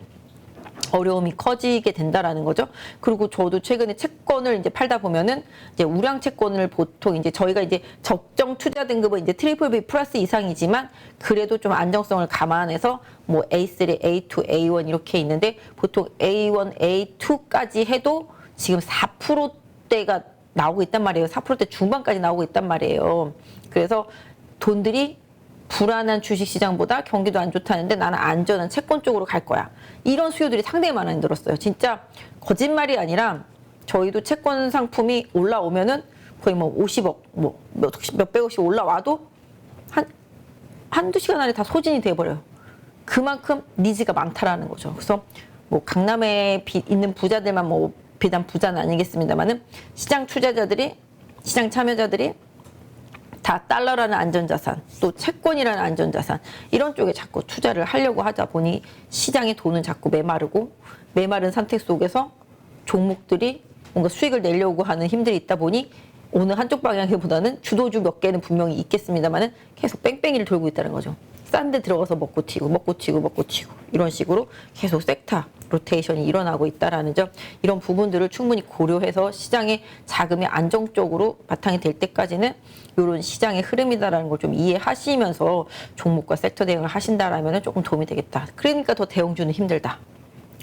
어려움이 커지게 된다라는 거죠. 그리고 저도 최근에 채권을 이제 팔다 보면은 이제 우량 채권을 보통 이제 저희가 이제 적정 투자 등급은 이제 트리플 B 플러스 이상이지만 그래도 좀 안정성을 감안해서 뭐 A3, A2, A1 이렇게 있는데 보통 A1, A2까지 해도 지금 4%대가 나오고 있단 말이에요. 4%대 중반까지 나오고 있단 말이에요. 그래서 돈들이 불안한 주식시장보다 경기도 안 좋다는데 나는 안전한 채권 쪽으로 갈 거야. 이런 수요들이 상당히 많이 늘었어요. 진짜 거짓말이 아니라 저희도 채권 상품이 올라오면은 거의 뭐 50억, 뭐 몇백억씩 올라와도 한두 시간 안에 다 소진이 돼버려요. 그만큼 니즈가 많다라는 거죠. 그래서 뭐 강남에 있는 부자들만 뭐 비단 부자는 아니겠습니다만은 시장 투자자들이, 시장 참여자들이 다 달러라는 안전자산, 또 채권이라는 안전자산 이런 쪽에 자꾸 투자를 하려고 하다 보니 시장의 돈은 자꾸 메마르고 메마른 상태 속에서 종목들이 뭔가 수익을 내려고 하는 힘들이 있다 보니 어느 한쪽 방향보다는 주도주 몇 개는 분명히 있겠습니다만은 계속 뺑뺑이를 돌고 있다는 거죠. 싼 데 들어가서 먹고 튀고 먹고 튀고 먹고 튀고 이런 식으로 계속 섹터 로테이션이 일어나고 있다라는 점, 이런 부분들을 충분히 고려해서 시장의 자금이 안정적으로 바탕이 될 때까지는 이런 시장의 흐름이다라는 걸 좀 이해하시면서 종목과 섹터 대응을 하신다라면 조금 도움이 되겠다. 그러니까 더 대형주는 힘들다.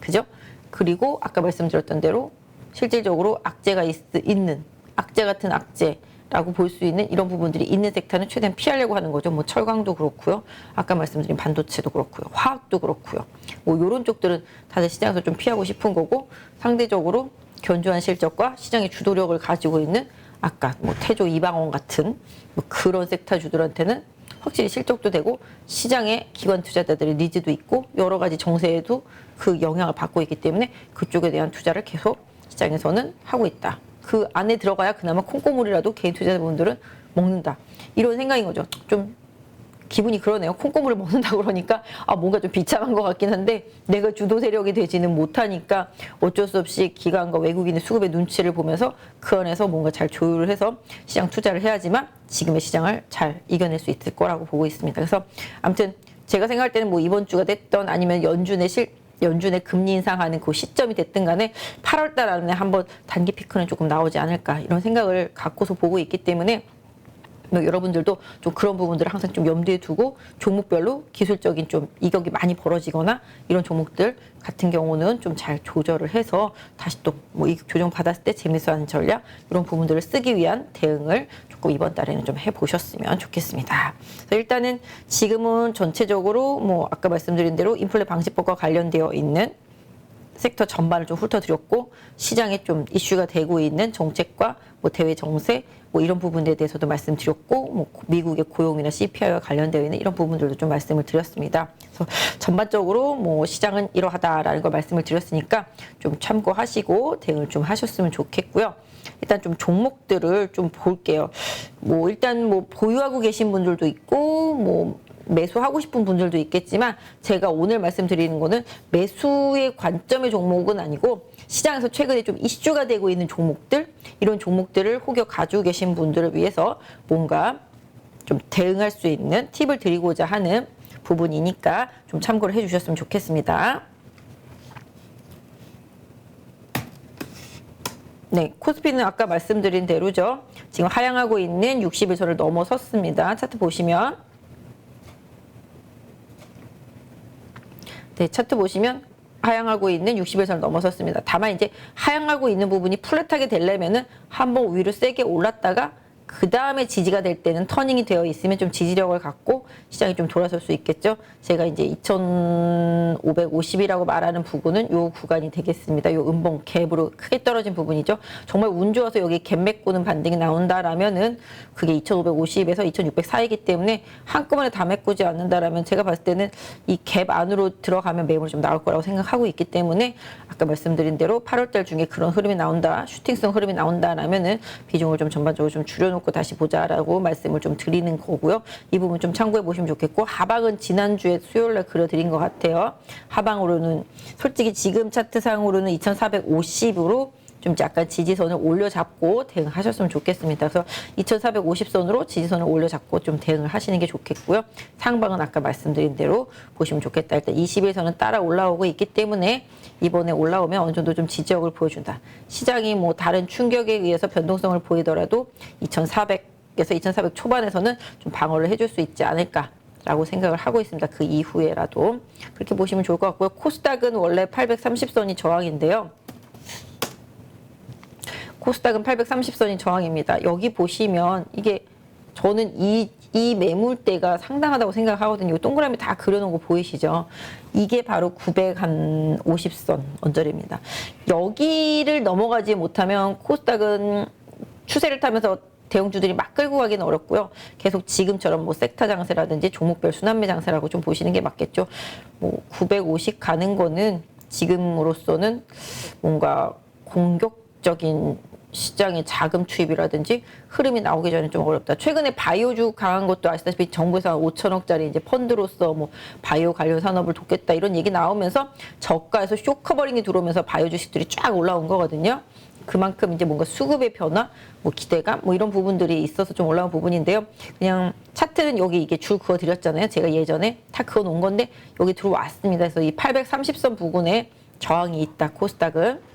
그죠? 그리고 아까 말씀드렸던 대로 실질적으로 악재가 있는 악재 같은 악재라고 볼 수 있는 이런 부분들이 있는 섹터는 최대한 피하려고 하는 거죠. 뭐 철강도 그렇고요. 아까 말씀드린 반도체도 그렇고요. 화학도 그렇고요. 뭐 이런 쪽들은 다들 시장에서 좀 피하고 싶은 거고, 상대적으로 견조한 실적과 시장의 주도력을 가지고 있는 아까 뭐 태조, 이방원 같은 뭐 그런 섹터주들한테는 확실히 실적도 되고 시장의 기관 투자자들의 니즈도 있고 여러 가지 정세에도 그 영향을 받고 있기 때문에 그쪽에 대한 투자를 계속 시장에서는 하고 있다. 그 안에 들어가야 그나마 콩고물이라도 개인 투자자분들은 먹는다. 이런 생각인 거죠. 좀 기분이 그러네요. 콩고물을 먹는다 그러니까 뭔가 좀 비참한 것 같긴 한데 내가 주도 세력이 되지는 못하니까 어쩔 수 없이 기관과 외국인의 수급의 눈치를 보면서 그 안에서 뭔가 잘 조율을 해서 시장 투자를 해야지만 지금의 시장을 잘 이겨낼 수 있을 거라고 보고 있습니다. 그래서 아무튼 제가 생각할 때는 뭐 이번 주가 됐던 아니면 연준의 금리 인상하는 그 시점이 됐든 간에 8월 달 안에 한번 단기 피크는 조금 나오지 않을까 이런 생각을 갖고서 보고 있기 때문에 뭐 여러분들도 좀 그런 부분들을 항상 좀 염두에 두고 종목별로 기술적인 좀 이격이 많이 벌어지거나 이런 종목들 같은 경우는 좀 잘 조절을 해서 다시 또 뭐 이격 조정 받았을 때 재미있어하는 전략 이런 부분들을 쓰기 위한 대응을 조금 이번 달에는 좀 해보셨으면 좋겠습니다. 그래서 일단은 지금은 전체적으로 뭐 아까 말씀드린 대로 인플레 방지법과 관련되어 있는 섹터 전반을 좀 훑어드렸고 시장에 좀 이슈가 되고 있는 정책과 뭐 대외 정세 뭐 이런 부분에 대해서도 말씀드렸고 뭐 미국의 고용이나 CPI와 관련되어 있는 이런 부분들도 좀 말씀을 드렸습니다. 그래서 전반적으로 뭐 시장은 이러하다라는 걸 말씀을 드렸으니까 좀 참고하시고 대응을 좀 하셨으면 좋겠고요. 일단 좀 종목들을 좀 볼게요. 뭐 일단 뭐 보유하고 계신 분들도 있고 뭐 매수하고 싶은 분들도 있겠지만 제가 오늘 말씀드리는 거는 매수의 관점의 종목은 아니고 시장에서 최근에 좀 이슈가 되고 있는 종목들 이런 종목들을 혹여 가지고 계신 분들을 위해서 뭔가 좀 대응할 수 있는 팁을 드리고자 하는 부분이니까 좀 참고를 해주셨으면 좋겠습니다. 네, 코스피는 아까 말씀드린 대로죠. 지금 하향하고 있는 60일선을 넘어섰습니다. 차트 보시면 네, 차트 보시면 하향하고 있는 60일선을 넘어섰습니다. 다만 이제 하향하고 있는 부분이 플랫하게 되려면은 한번 위로 세게 올랐다가 그 다음에 지지가 될 때는 터닝이 되어 있으면 좀 지지력을 갖고 시장이 좀 돌아설 수 있겠죠. 제가 이제 2550이라고 말하는 부분은 요 구간이 되겠습니다. 요 음봉 갭으로 크게 떨어진 부분이죠. 정말 운 좋아서 여기 갭 메꾸는 반등이 나온다라면은 그게 2550에서 2600 사이기 때문에 한꺼번에 다 메꾸지 않는다라면 제가 봤을 때는 이 갭 안으로 들어가면 매물이 좀 나올 거라고 생각하고 있기 때문에 아까 말씀드린 대로 8월달 중에 그런 흐름이 나온다, 슈팅성 흐름이 나온다라면은 비중을 좀 전반적으로 좀 줄여놓고 다시 보자라고 말씀을 좀 드리는 거고요. 이 부분 좀 참고해 보시면 좋겠고, 하방은 지난주에 수요일날 그려드린 것 같아요. 하방으로는 솔직히 지금 차트상으로는 2450으로 좀 약간 지지선을 올려잡고 대응하셨으면 좋겠습니다. 그래서 2450선으로 지지선을 올려잡고 좀 대응을 하시는 게 좋겠고요. 상방은 아까 말씀드린 대로 보시면 좋겠다. 일단 21선은 따라 올라오고 있기 때문에 이번에 올라오면 어느 정도 좀 지지력을 보여준다. 시장이 뭐 다른 충격에 의해서 변동성을 보이더라도 2400에서 2400 초반에서는 좀 방어를 해줄 수 있지 않을까 라고 생각을 하고 있습니다. 그 이후에라도 그렇게 보시면 좋을 것 같고요. 코스닥은 원래 830선이 저항인데요. 코스닥은 830선이 저항입니다. 여기 보시면 이게 저는 이 매물대가 상당하다고 생각하거든요. 동그라미 다 그려놓은 거 보이시죠? 이게 바로 950선 언저리입니다. 여기를 넘어가지 못하면 코스닥은 추세를 타면서 대형주들이 막 끌고 가기는 어렵고요. 계속 지금처럼 뭐 섹터 장세라든지 종목별 순환매 장세라고 좀 보시는 게 맞겠죠. 뭐 950 가는 거는 지금으로서는 뭔가 공격적인 시장의 자금 투입이라든지 흐름이 나오기 전에 좀 어렵다. 최근에 바이오주 강한 것도 아시다시피 정부에서 5천억짜리 이제 펀드로서 뭐 바이오 관련 산업을 돕겠다 이런 얘기 나오면서 저가에서 쇼커버링이 들어오면서 바이오 주식들이 쫙 올라온 거거든요. 그만큼 이제 뭔가 수급의 변화, 뭐 기대감, 뭐 이런 부분들이 있어서 좀 올라온 부분인데요. 그냥 차트는 여기 이게 줄 그어 드렸잖아요. 제가 예전에 다 그어 놓은 건데 여기 들어왔습니다. 그래서 이 830선 부근에 저항이 있다. 코스닥은.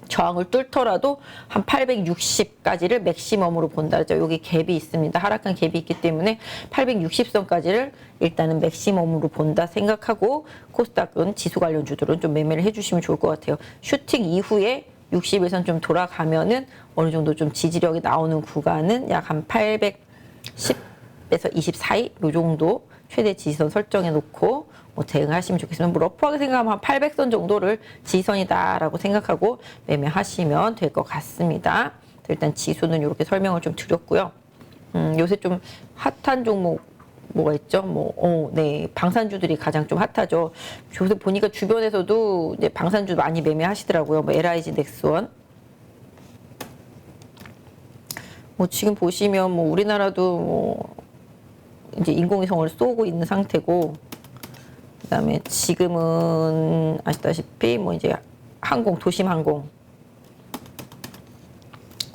저항을 뚫더라도 한 860까지를 맥시멈으로 본다. 여기 갭이 있습니다. 하락한 갭이 있기 때문에 860선까지를 일단은 맥시멈으로 본다 생각하고 코스닥은 지수 관련주들은 좀 매매를 해주시면 좋을 것 같아요. 슈팅 이후에 60일선 좀 돌아가면은 어느 정도 좀 지지력이 나오는 구간은 약 한 810에서 20 사이 요 정도 최대 지지선 설정해 놓고 뭐 대응하시면 좋겠습니다. 뭐 러프하게 생각하면 한 800선 정도를 지지선이다라고 생각하고 매매하시면 될 것 같습니다. 일단 지수는 이렇게 설명을 좀 드렸고요. 요새 좀 핫한 종목 뭐가 있죠? 네, 방산주들이 가장 좀 핫하죠. 요새 보니까 주변에서도 이제 방산주 많이 매매하시더라고요. 뭐 LIG 넥스원. 뭐 지금 보시면 뭐 우리나라도 뭐 이제 인공위성을 쏘고 있는 상태고, 그다음에 지금은 아시다시피 뭐 이제 항공, 도심항공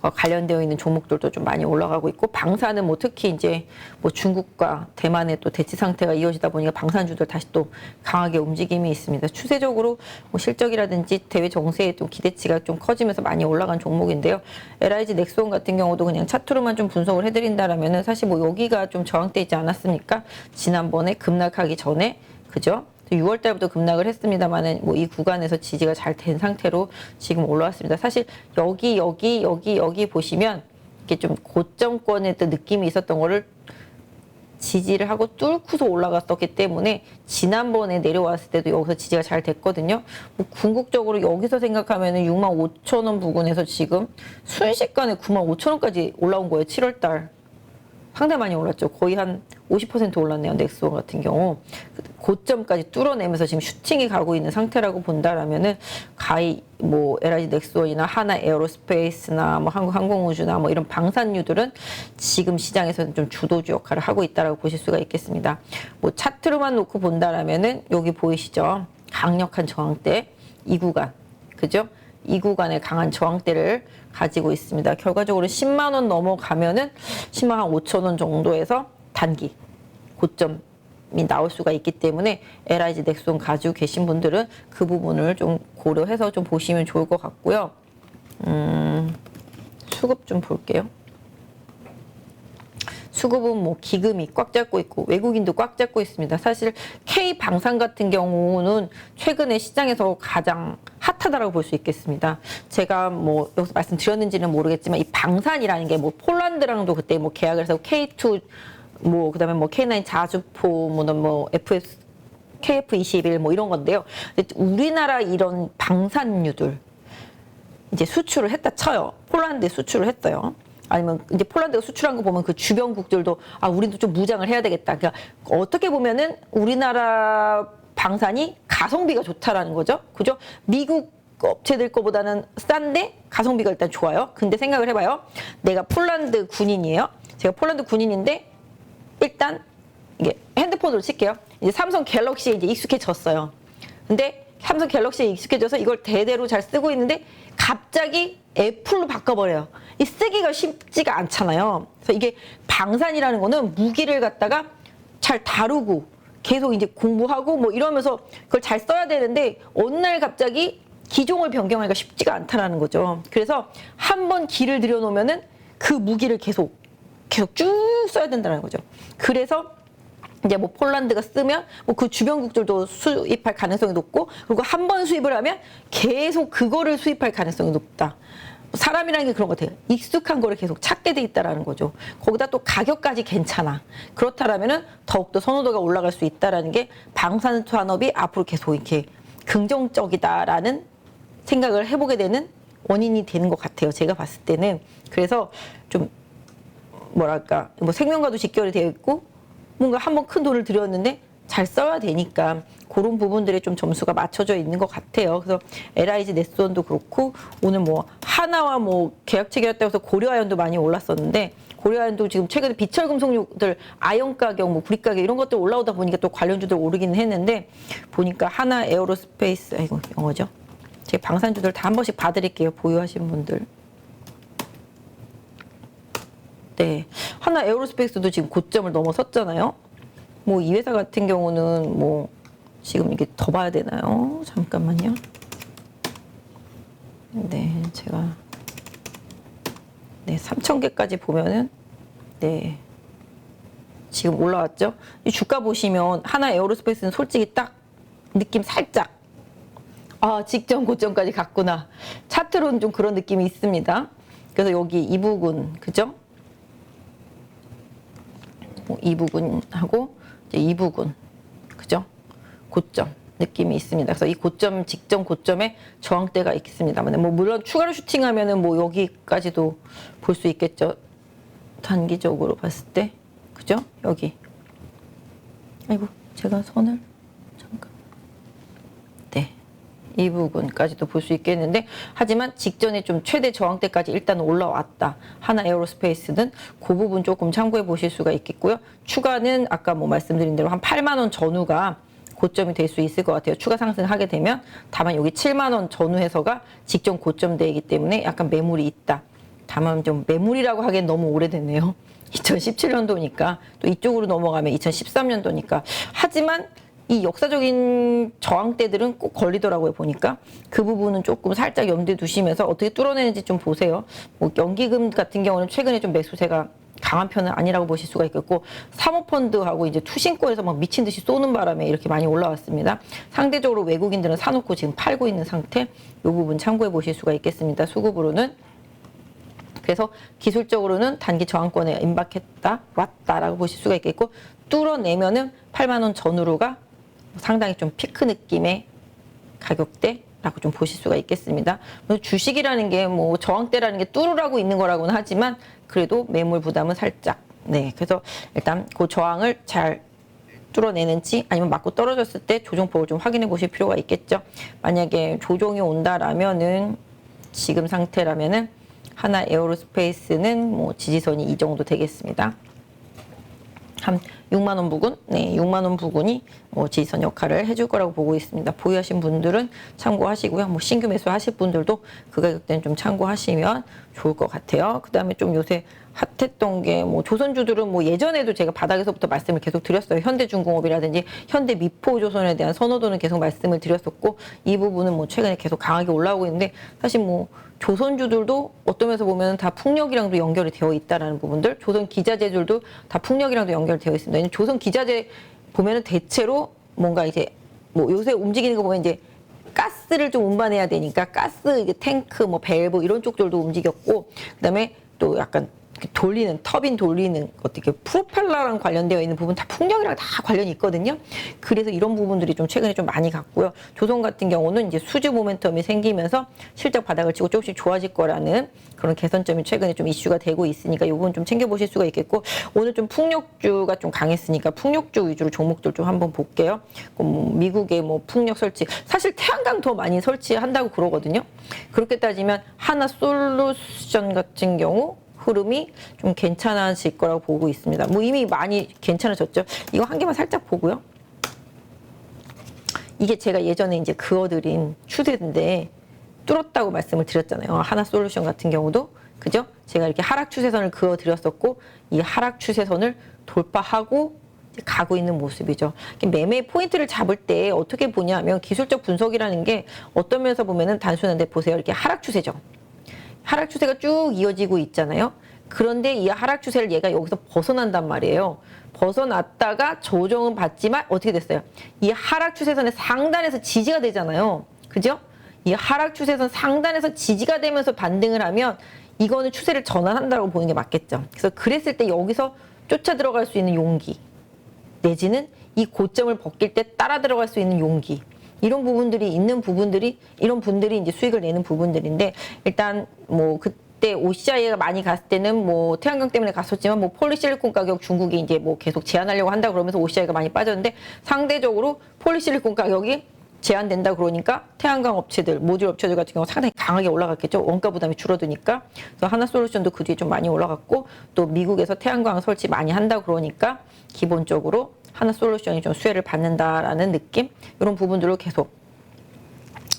관련되어 있는 종목들도 좀 많이 올라가고 있고, 방사는 뭐 특히 이제 뭐 중국과 대만의 또 대치 상태가 이어지다 보니까 방산주들 다시 또 강하게 움직임이 있습니다. 추세적으로 뭐 실적이라든지 대외 정세에 좀 기대치가 좀 커지면서 많이 올라간 종목인데요. LIG 넥스원 같은 경우도 그냥 차트로만 좀 분석을 해드린다라면은 사실 뭐 여기가 좀 저항돼 있지 않았습니까? 지난번에 급락하기 전에, 그죠? 6월 달부터 급락을 했습니다만은 뭐 이 구간에서 지지가 잘 된 상태로 지금 올라왔습니다. 사실 여기 보시면 이렇게 좀 고점권의 또 느낌이 있었던 거를 지지를 하고 뚫고서 올라갔었기 때문에 지난번에 내려왔을 때도 여기서 지지가 잘 됐거든요. 뭐 궁극적으로 여기서 생각하면은 65,000원 부근에서 지금 순식간에 95,000원까지 올라온 거예요. 7월 달. 상당히 많이 올랐죠. 거의 한 50% 올랐네요. 넥스원 같은 경우. 고점까지 뚫어내면서 지금 슈팅이 가고 있는 상태라고 본다라면은 가히 뭐 LIG 넥스원이나 하나 에어로스페이스나 뭐 한국항공우주나 뭐 이런 방산유들은 지금 시장에서는 좀 주도주 역할을 하고 있다라고 보실 수가 있겠습니다. 뭐 차트로만 놓고 본다라면은 여기 보이시죠? 강력한 저항대 이 구간. 그죠? 이 구간에 강한 저항대를 가지고 있습니다. 결과적으로 10만 원 넘어가면은 10만 한 5천 원 정도에서 단기 고점이 나올 수가 있기 때문에 LIG 넥슨 가지고 계신 분들은 그 부분을 좀 고려해서 좀 보시면 좋을 것 같고요. 수급 좀 볼게요. 수급은 뭐 기금이 꽉 잡고 있고 외국인도 꽉 잡고 있습니다. 사실 K방산 같은 경우는 최근에 시장에서 가장 핫하다라고 볼 수 있겠습니다. 제가 뭐 여기서 말씀드렸는지는 모르겠지만 이 방산이라는 게 뭐 폴란드랑도 그때 뭐 계약을 해서 K2 뭐 그다음에 뭐 K9 자주포 뭐 FS KF21 뭐 이런 건데요. 우리나라 이런 방산유들 이제 수출을 했다 쳐요. 폴란드에 수출을 했어요. 아니면 이제 폴란드가 수출한 거 보면 그 주변국들도 아 우리도 좀 무장을 해야 되겠다. 그러니까 어떻게 보면은 우리나라 방산이 가성비가 좋다라는 거죠. 그죠? 미국 업체들 거보다는 싼데 가성비가 일단 좋아요. 근데 생각을 해봐요. 내가 폴란드 군인이에요. 제가 폴란드 군인인데 일단 이게 핸드폰으로 칠게요. 이제 삼성 갤럭시에 이제 익숙해졌어요. 근데 삼성 갤럭시에 익숙해져서 이걸 대대로 잘 쓰고 있는데 갑자기 애플로 바꿔버려요. 이 쓰기가 쉽지가 않잖아요. 그래서 이게 방산이라는 거는 무기를 갖다가 잘 다루고 계속 이제 공부하고 뭐 이러면서 그걸 잘 써야 되는데 어느 날 갑자기 기종을 변경하기가 쉽지가 않다라는 거죠. 그래서 한번 기를 들여놓으면은 그 무기를 계속 쭉 써야 된다는 거죠. 그래서 이제 뭐 폴란드가 쓰면 뭐 그 주변국들도 수입할 가능성이 높고 그리고 한 번 수입을 하면 계속 그거를 수입할 가능성이 높다. 사람이라는 게 그런 것 같아요. 익숙한 거를 계속 찾게 돼 있다라는 거죠. 거기다 또 가격까지 괜찮아. 그렇다라면은 더욱더 선호도가 올라갈 수 있다라는 게 방산 산업이 앞으로 계속 이렇게 긍정적이다라는 생각을 해보게 되는 원인이 되는 것 같아요. 제가 봤을 때는. 그래서 좀 뭐랄까 뭐 생명과도 직결이 되어 있고 뭔가 한번 큰 돈을 들였는데 잘 써야 되니까 그런 부분들에 좀 점수가 맞춰져 있는 것 같아요. 그래서 LIG 넷선도 그렇고 오늘 뭐 하나와 뭐 계약 체결했다고 해서 고려아연도 많이 올랐었는데 고려아연도 지금 최근에 비철금속류들 아연 가격, 뭐 구리 가격 이런 것들 올라오다 보니까 또 관련주들 오르기는 했는데 보니까 하나 에어로스페이스 아이고 영어죠. 제 방산주들 다 한 번씩 봐드릴게요. 보유하신 분들. 네, 하나 에어로스페이스도 지금 고점을 넘어섰잖아요. 뭐 이 회사 같은 경우는 뭐 지금 이게 더 봐야 되나요? 잠깐만요. 네, 제가 네 3,000개까지 보면은 네 지금 올라왔죠. 이 주가 보시면 하나 에어로스페이스는 솔직히 딱 느낌 살짝 아 직전 고점까지 갔구나. 차트로는 좀 그런 느낌이 있습니다. 그래서 여기 이 부분 그죠? 이 부분하고 이제 이 부분 그죠? 고점 느낌이 있습니다. 그래서 이 고점 직전 고점에 저항대가 있습니다만 뭐 물론 추가로 슈팅하면은 뭐 여기까지도 볼 수 있겠죠. 단기적으로 봤을 때 그죠? 여기 아이고 제가 선을 잠깐 네. 이 부분까지도 볼 수 있겠는데 하지만 직전에 좀 최대 저항대까지 일단 올라왔다. 하나 에어로스페이스는 그 부분 조금 참고해 보실 수가 있겠고요. 추가는 아까 뭐 말씀드린 대로 한 8만 원 전후가 고점이 될 수 있을 것 같아요. 추가 상승하게 되면 다만 여기 7만 원 전후에서가 직전 고점대이기 때문에 약간 매물이 있다. 다만 좀 매물이라고 하기엔 너무 오래됐네요. 2017년도니까 또 이쪽으로 넘어가면 2013년도니까 하지만 이 역사적인 저항대들은 꼭 걸리더라고요. 보니까 그 부분은 조금 살짝 염두에 두시면서 어떻게 뚫어내는지 좀 보세요. 뭐 연기금 같은 경우는 최근에 좀 매수세가 강한 편은 아니라고 보실 수가 있겠고 사모펀드하고 이제 투신권에서 막 미친 듯이 쏘는 바람에 이렇게 많이 올라왔습니다. 상대적으로 외국인들은 사놓고 지금 팔고 있는 상태 이 부분 참고해 보실 수가 있겠습니다. 수급으로는 그래서 기술적으로는 단기 저항권에 임박했다 왔다라고 보실 수가 있겠고 뚫어내면은 8만 원 전후로가 상당히 좀 피크 느낌의 가격대라고 좀 보실 수가 있겠습니다. 주식이라는 게 뭐 저항대라는 게 뚫으라고 있는 거라고는 하지만 그래도 매물 부담은 살짝 네 그래서 일단 그 저항을 잘 뚫어내는지 아니면 맞고 떨어졌을 때 조정폭을 좀 확인해 보실 필요가 있겠죠. 만약에 조정이 온다라면은 지금 상태라면은 하나 에어로스페이스는 뭐 지지선이 이 정도 되겠습니다. 한 6만 원 부근, 네, 6만 원 부근이 지지선 역할을 해줄 거라고 보고 있습니다. 보유하신 분들은 참고하시고요. 뭐 신규 매수하실 분들도 그 가격대는 좀 참고하시면 좋을 것 같아요. 그 다음에 좀 요새 핫했던 게 뭐 조선주들은 뭐 예전에도 제가 바닥에서부터 말씀을 계속 드렸어요. 현대중공업이라든지 현대미포조선에 대한 선호도는 계속 말씀을 드렸었고 이 부분은 뭐 최근에 계속 강하게 올라오고 있는데 사실 뭐 조선주들도 어떤 면에서 보면 다 풍력이랑도 연결이 되어 있다라는 부분들, 조선 기자재들도 다 풍력이랑도 연결되어 있습니다. 조선 기자재 보면은 대체로 뭔가 이제 뭐 요새 움직이는 거 보면 이제 가스를 좀 운반해야 되니까 가스 이게 탱크 뭐 밸브 이런 쪽들도 움직였고 그다음에 또 약간 돌리는 터빈 돌리는 어떻게 프로펠러랑 관련되어 있는 부분 다 풍력이랑 다 관련이 있거든요. 그래서 이런 부분들이 좀 최근에 좀 많이 갔고요. 조선 같은 경우는 이제 수주 모멘텀이 생기면서 실적 바닥을 치고 조금씩 좋아질 거라는 그런 개선점이 최근에 좀 이슈가 되고 있으니까 이 부분 좀 챙겨보실 수가 있겠고 오늘 좀 풍력주가 좀 강했으니까 풍력주 위주로 종목들 좀 한번 볼게요. 미국의 뭐 풍력 설치 사실 태양광 더 많이 설치한다고 그러거든요. 그렇게 따지면 하나솔루션 같은 경우 흐름이 좀 괜찮아질 거라고 보고 있습니다. 뭐 이미 많이 괜찮아졌죠. 이거 한 개만 살짝 보고요. 이게 제가 예전에 이제 그어드린 추세인데 뚫었다고 말씀을 드렸잖아요. 하나솔루션 같은 경우도 그죠? 제가 이렇게 하락 추세선을 그어드렸었고 이 하락 추세선을 돌파하고 가고 있는 모습이죠. 매매 포인트를 잡을 때 어떻게 보냐면 기술적 분석이라는 게 어떤 면에서 보면은 단순한데 보세요. 이렇게 하락 추세죠. 하락 추세가 쭉 이어지고 있잖아요. 그런데 이 하락 추세를 얘가 여기서 벗어난단 말이에요. 벗어났다가 조정은 받지만 어떻게 됐어요? 이 하락 추세선의 상단에서 지지가 되잖아요. 그죠? 이 하락 추세선 상단에서 지지가 되면서 반등을 하면 이거는 추세를 전환한다고 보는 게 맞겠죠. 그래서 그랬을 때 여기서 쫓아 들어갈 수 있는 용기 내지는 이 고점을 벗길 때 따라 들어갈 수 있는 용기 이런 부분들이 있는 부분들이 이런 분들이 이제 수익을 내는 부분들인데 일단 뭐 그때 OCI가 많이 갔을 때는 뭐 태양광 때문에 갔었지만 뭐 폴리실리콘 가격 중국이 이제 뭐 계속 제한하려고 한다 그러면서 OCI가 많이 빠졌는데 상대적으로 폴리실리콘 가격이 제한된다 그러니까 태양광 업체들, 모듈 업체들 같은 경우 상당히 강하게 올라갔겠죠. 원가 부담이 줄어드니까. 그래서 하나솔루션도 그 뒤에 좀 많이 올라갔고 또 미국에서 태양광 설치 많이 한다 그러니까 기본적으로 하나솔루션이 좀 수혜를 받는다라는 느낌 이런 부분들을 계속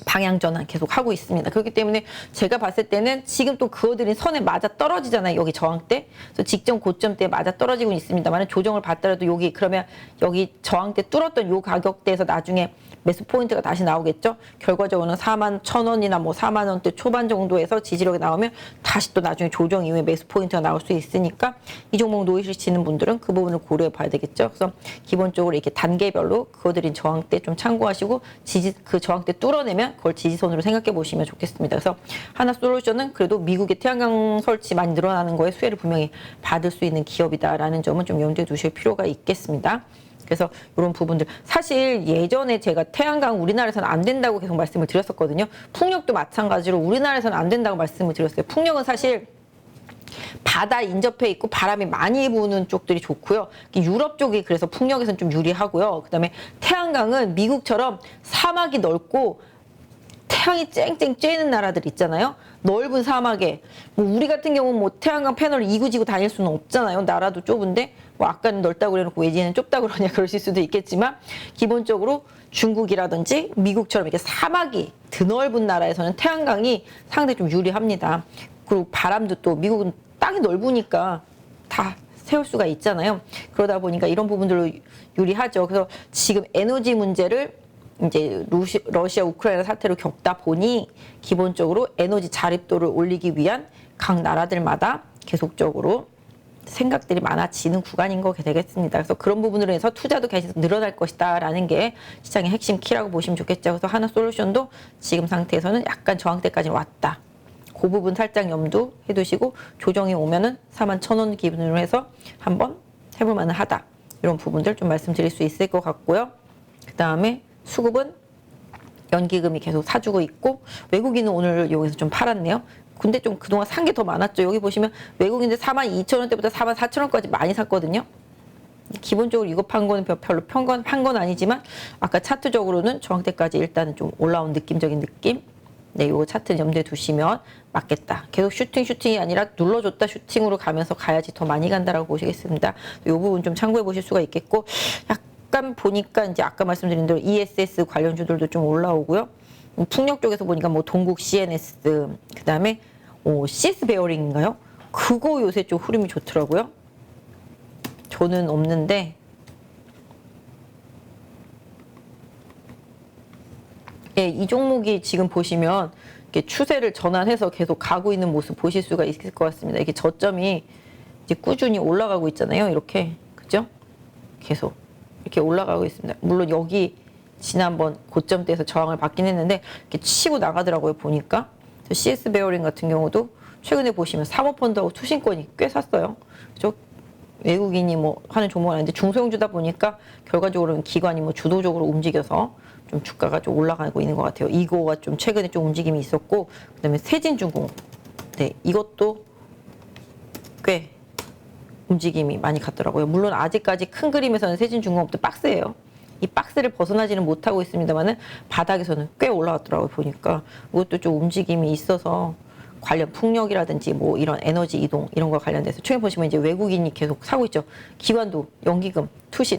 방향 전환 계속 하고 있습니다. 그렇기 때문에 제가 봤을 때는 지금 또 그어드린 선에 맞아 떨어지잖아요. 여기 저항대. 그래서 직전 고점대에 맞아 떨어지고 있습니다만 조정을 받더라도 여기 그러면 여기 저항대 뚫었던 요 가격대에서 나중에 매수 포인트가 다시 나오겠죠. 결과적으로는 41,000원이나 뭐 4만 원대 초반 정도에서 지지력이 나오면 다시 또 나중에 조정 이후에 매수 포인트가 나올 수 있으니까 이 종목 놓이시는 분들은 그 부분을 고려해 봐야 되겠죠. 그래서 기본적으로 이렇게 단계별로 그어드린 저항대 좀 참고하시고 그 저항대 뚫어내면 그걸 지지선으로 생각해 보시면 좋겠습니다. 그래서 하나솔루션은 그래도 미국의 태양광 설치 많이 늘어나는 거에 수혜를 분명히 받을 수 있는 기업이다라는 점은 좀 염두에 두실 필요가 있겠습니다. 그래서 이런 부분들 사실 예전에 제가 태양광 우리나라에서는 안 된다고 계속 말씀을 드렸었거든요. 풍력도 마찬가지로 우리나라에서는 안 된다고 말씀을 드렸어요. 풍력은 사실 바다 인접해 있고 바람이 많이 부는 쪽들이 좋고요. 유럽 쪽이 그래서 풍력에서는 좀 유리하고요. 그다음에 태양광은 미국처럼 사막이 넓고 태양이 쨍쨍 쬐는 나라들 있잖아요. 넓은 사막에 뭐 우리 같은 경우는 뭐 태양광 패널을 이구지구 다닐 수는 없잖아요. 나라도 좁은데 뭐 아까는 넓다고 그래놓고 외지는 좁다고 그러냐 그러실 수도 있겠지만 기본적으로 중국이라든지 미국처럼 이렇게 사막이 드넓은 나라에서는 태양광이 상당히 좀 유리합니다. 그리고 바람도 또 미국은 땅이 넓으니까 다 세울 수가 있잖아요. 그러다 보니까 이런 부분들로 유리하죠. 그래서 지금 에너지 문제를 이제 러시아 우크라이나 사태로 겪다 보니 기본적으로 에너지 자립도를 올리기 위한 각 나라들마다 계속적으로 생각들이 많아지는 구간인 거 되겠습니다. 그래서 그런 부분으로 해서 투자도 계속 늘어날 것이다라는 게 시장의 핵심 키라고 보시면 좋겠죠. 그래서 하나솔루션도 지금 상태에서는 약간 저항대까지 왔다. 그 부분 살짝 염두해 두시고 조정이 오면은 41,000원 기준으로 해서 한번 해볼 만하다. 이런 부분들 좀 말씀드릴 수 있을 것 같고요. 그 다음에 수급은 연기금이 계속 사주고 있고 외국인은 오늘 여기서 좀 팔았네요. 근데 좀 그동안 산 게 더 많았죠. 여기 보시면 외국인들 42,000원대부터 44,000원까지 많이 샀거든요. 기본적으로 이거 판 거는 별로 판 건 아니지만 아까 차트적으로는 저항대까지 일단은 좀 올라온 느낌적인 느낌. 네, 요 차트 염두에 두시면 맞겠다. 계속 슈팅이 아니라 눌러줬다 슈팅으로 가면서 가야지 더 많이 간다라고 보시겠습니다. 이 부분 좀 참고해 보실 수가 있겠고, 약간 보니까 이제 아까 말씀드린 대로 ESS 관련주들도 좀 올라오고요. 풍력 쪽에서 보니까 뭐 동국 CNS, 그 다음에 CS 베어링인가요? 그거 요새 좀 흐름이 좋더라고요. 저는 없는데 예, 이 종목이 지금 보시면 이렇게 추세를 전환해서 계속 가고 있는 모습 보실 수가 있을 것 같습니다. 이게 저점이 이제 꾸준히 올라가고 있잖아요. 이렇게 그죠? 계속 이렇게 올라가고 있습니다. 물론 여기 지난번 고점대에서 저항을 받긴 했는데 이렇게 치고 나가더라고요. 보니까 CS 베어링 같은 경우도 최근에 보시면 사모펀드하고 투신권이 꽤 샀어요. 그죠? 외국인이 뭐 하는 종목은 아닌데 중소형주다 보니까 결과적으로는 기관이 뭐 주도적으로 움직여서 좀 주가가 좀 올라가고 있는 것 같아요. 이거가 좀 최근에 좀 움직임이 있었고, 그다음에 세진중공, 네, 이것도 꽤 움직임이 많이 갔더라고요. 물론 아직까지 큰 그림에서는 세진중공업도 박스예요. 이 박스를 벗어나지는 못하고 있습니다만은 바닥에서는 꽤 올라왔더라고요. 보니까 이것도 좀 움직임이 있어서 관련 풍력이라든지 뭐 이런 에너지 이동 이런 거 관련돼서 최근 보시면 이제 외국인이 계속 사고 있죠. 기관도 연기금, 투신,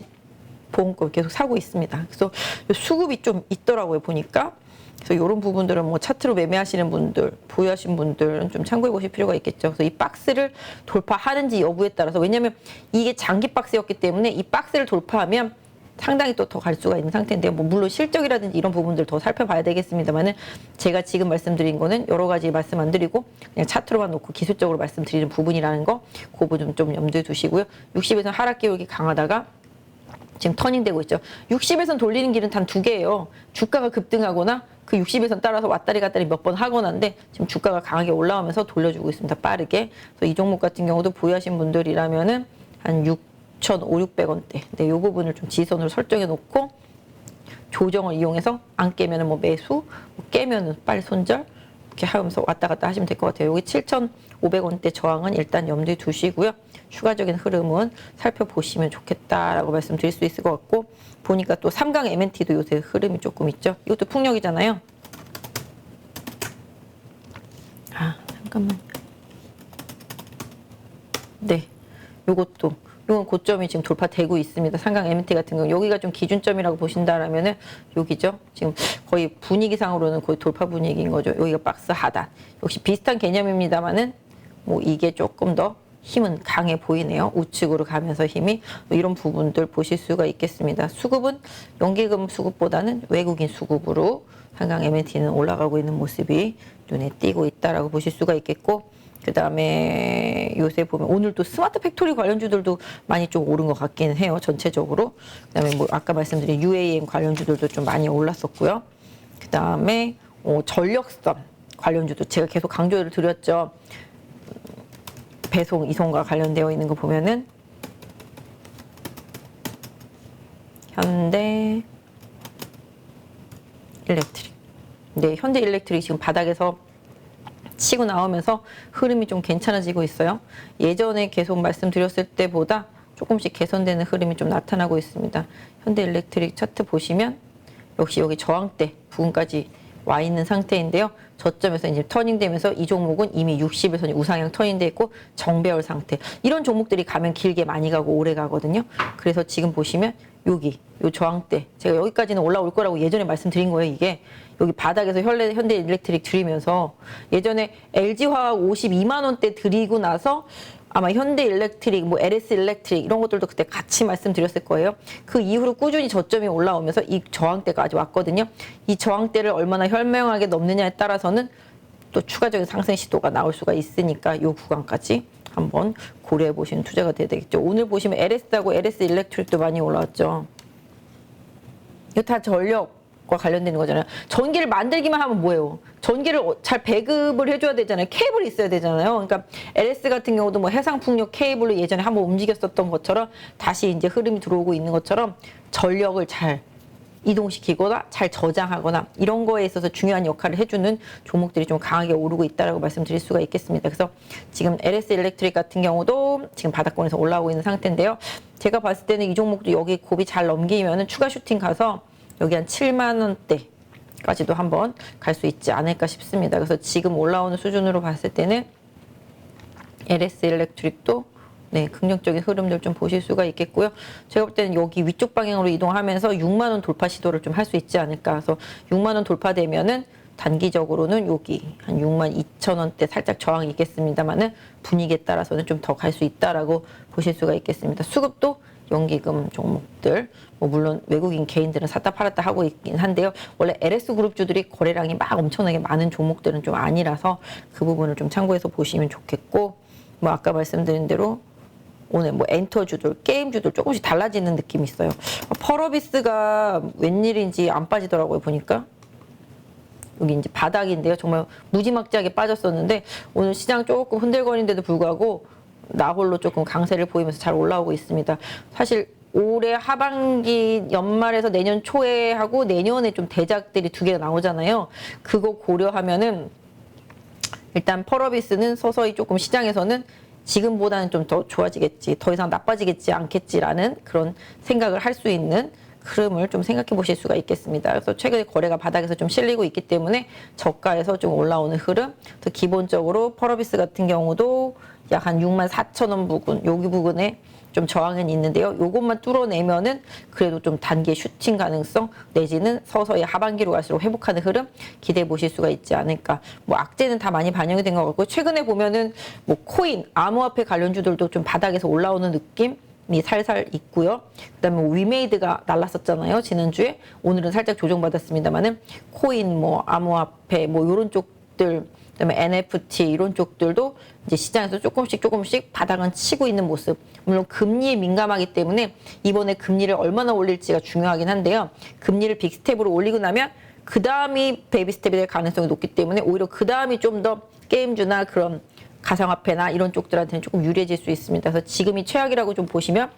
보험금 계속 사고 있습니다. 그래서 수급이 좀 있더라고요. 보니까. 그래서 이런 부분들은 뭐 차트로 매매하시는 분들, 보유하신 분들은 좀 참고해 보실 필요가 있겠죠. 그래서 이 박스를 돌파하는지 여부에 따라서, 왜냐하면 이게 장기 박스였기 때문에 이 박스를 돌파하면 상당히 또 더 갈 수가 있는 상태인데요. 뭐 물론 실적이라든지 이런 부분들 더 살펴봐야 되겠습니다만은 제가 지금 말씀드린 거는 여러 가지 말씀 안 드리고 그냥 차트로만 놓고 기술적으로 말씀드리는 부분이라는 거, 그 부분 좀 염두에 두시고요. 60에서 하락 기울기 강하다가 지금 터닝되고 있죠. 60에선 돌리는 길은 단 두 개예요. 주가가 급등하거나 그 60에선 따라서 왔다리 갔다리 몇 번 하거나인데 지금 주가가 강하게 올라오면서 돌려주고 있습니다. 빠르게. 그래서 이 종목 같은 경우도 보유하신 분들이라면은 한 6,500원대. 네, 이 부분을 좀 지선으로 설정해 놓고 조정을 이용해서 안 깨면은 뭐 매수, 뭐 깨면은 빨리 손절 이렇게 하면서 왔다 갔다 하시면 될 것 같아요. 여기 7,500원대 저항은 일단 염두에 두시고요. 추가적인 흐름은 살펴보시면 좋겠다라고 말씀드릴 수 있을 것 같고, 보니까 또 삼강 M&T도 요새 흐름이 조금 있죠. 이것도 풍력이잖아요. 잠깐만. 네, 요것도 이건 고점이 지금 돌파되고 있습니다. 삼강 M&T 같은 경우 여기가 좀 기준점이라고 보신다라면은 여기죠. 지금 거의 분위기상으로는 거의 돌파 분위기인 거죠. 여기가 박스 하단. 역시 비슷한 개념입니다만은 뭐 이게 조금 더 힘은 강해 보이네요. 우측으로 가면서 힘이 이런 부분들 보실 수가 있겠습니다. 수급은 연기금 수급보다는 외국인 수급으로 한강 M&T는 올라가고 있는 모습이 눈에 띄고 있다라고 보실 수가 있겠고, 그 다음에 요새 보면 오늘 또 스마트 팩토리 관련주들도 많이 좀 오른 것 같기는 해요. 전체적으로. 그 다음에 뭐 아까 말씀드린 UAM 관련주들도 좀 많이 올랐었고요. 그 다음에 전력선 관련주도 제가 계속 강조를 드렸죠. 배송, 이송과 관련되어 있는 거 보면은 현대 일렉트릭. 네, 현대 일렉트릭 지금 바닥에서 치고 나오면서 흐름이 좀 괜찮아지고 있어요. 예전에 계속 말씀드렸을 때보다 조금씩 개선되는 흐름이 좀 나타나고 있습니다. 현대 일렉트릭 차트 보시면 역시 여기 저항대 부분까지 와 있는 상태인데요. 저점에서 이제 터닝되면서 이 종목은 이미 60에서 우상향 터닝돼 있고 정배열 상태. 이런 종목들이 가면 길게 많이 가고 오래 가거든요. 그래서 지금 보시면 여기 요 저항대, 제가 여기까지는 올라올 거라고 예전에 말씀드린 거예요. 이게 여기 바닥에서 현대 일렉트릭 들이면서 예전에 LG화학 52만 원대 들이고 나서 아마 현대 일렉트릭, 뭐 LS 일렉트릭 이런 것들도 그때 같이 말씀드렸을 거예요. 그 이후로 꾸준히 저점이 올라오면서 이 저항대까지 왔거든요. 이 저항대를 얼마나 현명하게 넘느냐에 따라서는 또 추가적인 상승 시도가 나올 수가 있으니까 이 구간까지 한번 고려해 보시는 투자가 돼야 되겠죠. 오늘 보시면 LS하고 LS 일렉트릭도 많이 올라왔죠. 이거 다 전력과 관련되는 거잖아요. 전기를 만들기만 하면 뭐예요? 전기를 잘 배급을 해줘야 되잖아요. 케이블이 있어야 되잖아요. 그러니까 LS 같은 경우도 뭐 해상풍력 케이블로 예전에 한번 움직였었던 것처럼 다시 이제 흐름이 들어오고 있는 것처럼 전력을 잘 이동시키거나 잘 저장하거나 이런 거에 있어서 중요한 역할을 해주는 종목들이 좀 강하게 오르고 있다라고 말씀드릴 수가 있겠습니다. 그래서 지금 LS 일렉트릭 같은 경우도 지금 바닥권에서 올라오고 있는 상태인데요. 제가 봤을 때는 이 종목도 여기 곱이 잘 넘기면은 추가 슈팅 가서 여기 한 7만 원대 까지도 한번 갈 수 있지 않을까 싶습니다. 그래서 지금 올라오는 수준으로 봤을 때는 LS 일렉트릭도 네, 긍정적인 흐름들 좀 보실 수가 있겠고요. 제가 볼 때는 여기 위쪽 방향으로 이동하면서 6만 원 돌파 시도를 좀 할 수 있지 않을까. 그래서 6만 원 돌파되면은 단기적으로는 여기 한 6만 2천 원대 살짝 저항이 있겠습니다만은 분위기에 따라서는 좀 더 갈 수 있다라고 보실 수가 있겠습니다. 수급도 연기금 종목들, 뭐 물론 외국인 개인들은 샀다 팔았다 하고 있긴 한데요. 원래 LS 그룹주들이 거래량이 막 엄청나게 많은 종목들은 좀 아니라서 그 부분을 좀 참고해서 보시면 좋겠고, 뭐 아까 말씀드린 대로 오늘 뭐 엔터주들, 게임주들 조금씩 달라지는 느낌이 있어요. 펄어비스가 웬일인지 안 빠지더라고요, 보니까. 여기 이제 바닥인데요. 정말 무지막지하게 빠졌었는데 오늘 시장 조금 흔들거리는데도 불구하고 나홀로 조금 강세를 보이면서 잘 올라오고 있습니다. 사실 올해 하반기 연말에서 내년 초에 하고 내년에 좀 대작들이 두 개가 나오잖아요. 그거 고려하면은 일단 펄어비스는 서서히 조금 시장에서는 지금보다는 좀 더 좋아지겠지, 더 이상 나빠지겠지 않겠지라는 그런 생각을 할 수 있는 흐름을 좀 생각해 보실 수가 있겠습니다. 그래서 최근에 거래가 바닥에서 좀 실리고 있기 때문에 저가에서 좀 올라오는 흐름, 또 기본적으로 펄어비스 같은 경우도 약 한 6만 4천 원 부근, 여기 부근에 좀 저항은 있는데요. 요것만 뚫어내면은 그래도 좀 단기의 슈팅 가능성 내지는 서서히 하반기로 갈수록 회복하는 흐름 기대해 보실 수가 있지 않을까. 뭐 악재는 다 많이 반영이 된 것 같고, 최근에 보면은 뭐 코인, 암호화폐 관련주들도 좀 바닥에서 올라오는 느낌 이 살살 있고요. 그다음에 뭐 위메이드가 날랐었잖아요, 지난주에. 오늘은 살짝 조정받았습니다만은 코인, 뭐 암호화폐, 뭐 이런 쪽들, 그다음에 NFT 이런 쪽들도 이제 시장에서 조금씩 바닥은 치고 있는 모습. 물론 금리에 민감하기 때문에 이번에 금리를 얼마나 올릴지가 중요하긴 한데요. 금리를 빅스텝으로 올리고 나면 그 다음이 베이비 스텝이 될 가능성이 높기 때문에 오히려 그 다음이 좀 더 게임주나 그런 가상화폐나 이런 쪽들한테는 조금 유리해질 수 있습니다. 그래서 지금이 최악이라고 좀 보시면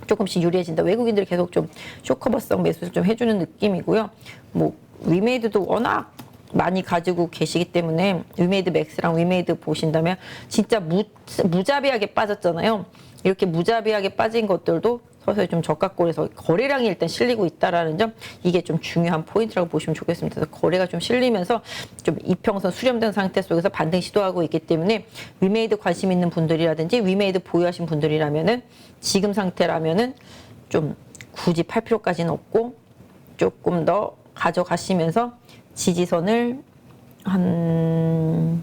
조금씩 유리해진다. 외국인들이 계속 좀 쇼커버성 매수를 좀 해주는 느낌이고요. 뭐 위메이드도 워낙 많이 가지고 계시기 때문에 위메이드 맥스랑 위메이드 보신다면 진짜 무자비하게 빠졌잖아요. 이렇게 무자비하게 빠진 것들도 서서히 좀 저가골에서 거래량이 일단 실리고 있다라는 점, 이게 좀 중요한 포인트라고 보시면 좋겠습니다. 그래서 거래가 좀 실리면서 좀 이평선 수렴된 상태 속에서 반등 시도하고 있기 때문에 위메이드 관심 있는 분들이라든지 위메이드 보유하신 분들이라면은 지금 상태라면은 좀 굳이 팔 필요까지는 없고 조금 더 가져가시면서 지지선을 한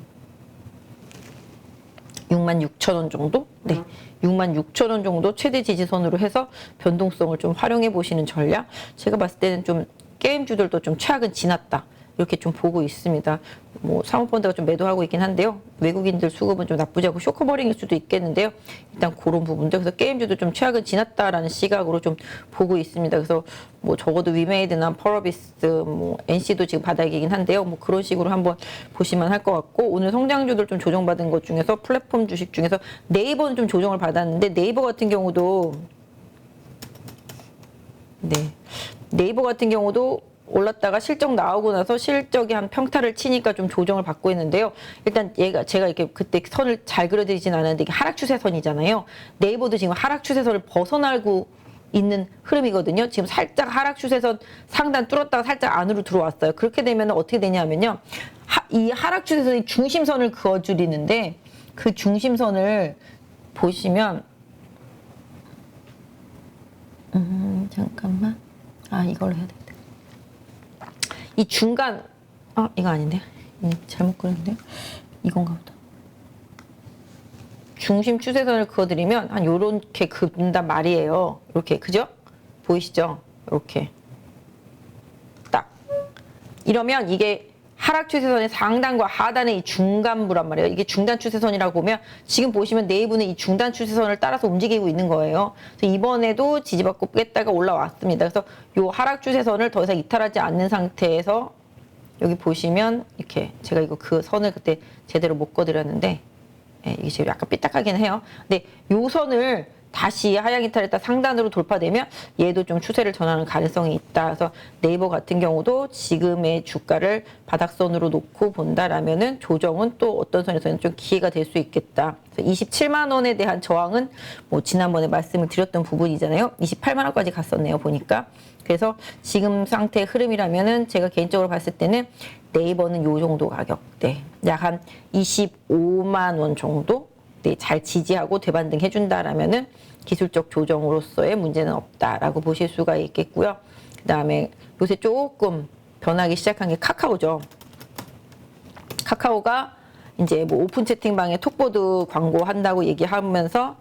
6만 6천 원 정도? 네. 6만 6천 원 정도 최대 지지선으로 해서 변동성을 좀 활용해 보시는 전략. 제가 봤을 때는 좀 게임주들도 좀 최악은 지났다, 이렇게 좀 보고 있습니다. 뭐 사모펀드가 좀 매도하고 있긴 한데요. 외국인들 수급은 좀 나쁘지 않고 쇼커버링일 수도 있겠는데요. 일단 그런 부분들. 그래서 게임주도 좀 최악은 지났다라는 시각으로 좀 보고 있습니다. 그래서 뭐 적어도 위메이드나 펄어비스, 뭐 NC도 지금 바닥이긴 한데요. 뭐 그런 식으로 한번 보시면 할 것 같고, 오늘 성장주들 좀 조정받은 것 중에서 플랫폼 주식 중에서 네이버는 좀 조정을 받았는데, 네이버 같은 경우도 네이버 같은 경우도 올랐다가 실적 나오고 나서 실적이 한 평타를 치니까 좀 조정을 받고 있는데요. 일단 제가 이렇게 그때 선을 잘 그려드리진 않았는데 이게 하락 추세선이잖아요. 네이버도 지금 하락 추세선을 벗어나고 있는 흐름이거든요. 지금 살짝 하락 추세선 상단 뚫었다가 살짝 안으로 들어왔어요. 그렇게 되면 어떻게 되냐면요, 이 하락 추세선이 중심선을 그어주리는데, 그 중심선을 보시면 잠깐만, 이걸로 해야 돼. 이 중간, 이거 아닌데, 잘못 그렸는데요. 이건가 보다. 중심 추세선을 그어드리면 한 요렇게 그은단 말이에요. 이렇게, 그죠? 보이시죠? 이렇게 딱 이러면 이게 하락 추세선의 상단과 하단의 이 중간부란 말이에요. 이게 중단 추세선이라고 보면 지금 보시면 네이버는 이 중단 추세선을 따라서 움직이고 있는 거예요. 그래서 이번에도 지지받고 깼다가 올라왔습니다. 그래서 요 하락 추세선을 더 이상 이탈하지 않는 상태에서 여기 보시면 이렇게, 제가 이거 그 선을 그때 제대로 못 그어드렸는데, 이게 지금 약간 삐딱하긴 해요. 근데 요 선을 다시 하향 이탈했다 상단으로 돌파되면 얘도 좀 추세를 전하는 가능성이 있다. 그래서 네이버 같은 경우도 지금의 주가를 바닥선으로 놓고 본다라면은 조정은 또 어떤 선에서는 좀 기회가 될 수 있겠다. 그래서 27만 원에 대한 저항은 뭐 지난번에 말씀을 드렸던 부분이잖아요. 28만 원까지 갔었네요. 보니까. 그래서 지금 상태의 흐름이라면은 제가 개인적으로 봤을 때는 네이버는 요 정도 가격대, 약 한 25만 원 정도 네, 잘 지지하고 되반등 해준다라면은 기술적 조정으로서의 문제는 없다라고 보실 수가 있겠고요. 그 다음에 요새 조금 변하기 시작한 게 카카오죠. 카카오가 이제 뭐 오픈 채팅방에 톡보드 광고 한다고 얘기하면서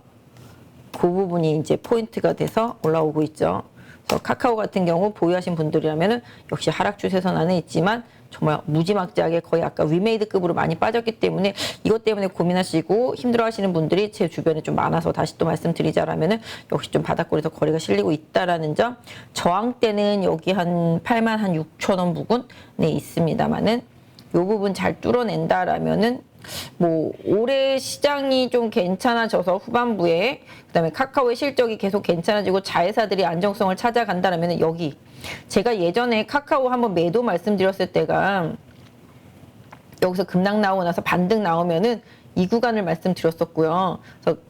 그 부분이 이제 포인트가 돼서 올라오고 있죠. 그래서 카카오 같은 경우 보유하신 분들이라면은 역시 하락 추세선 안에 있지만 정말 무지막지하게 거의 아까 위메이드급으로 많이 빠졌기 때문에 이것 때문에 고민하시고 힘들어하시는 분들이 제 주변에 좀 많아서 다시 또 말씀드리자라면은 역시 좀 바닥권에서 거래가 실리고 있다라는 점. 저항대는 여기 한 8만 한 6천 원 부근에 있습니다만은 이 부분 잘 뚫어낸다라면은 뭐 올해 시장이 좀 괜찮아져서 후반부에 그다음에 카카오의 실적이 계속 괜찮아지고 자회사들이 안정성을 찾아간다라면 여기 제가 예전에 카카오 한번 매도 말씀드렸을 때가 여기서 급락 나오고 나서 반등 나오면은 이 구간을 말씀드렸었고요. 그래서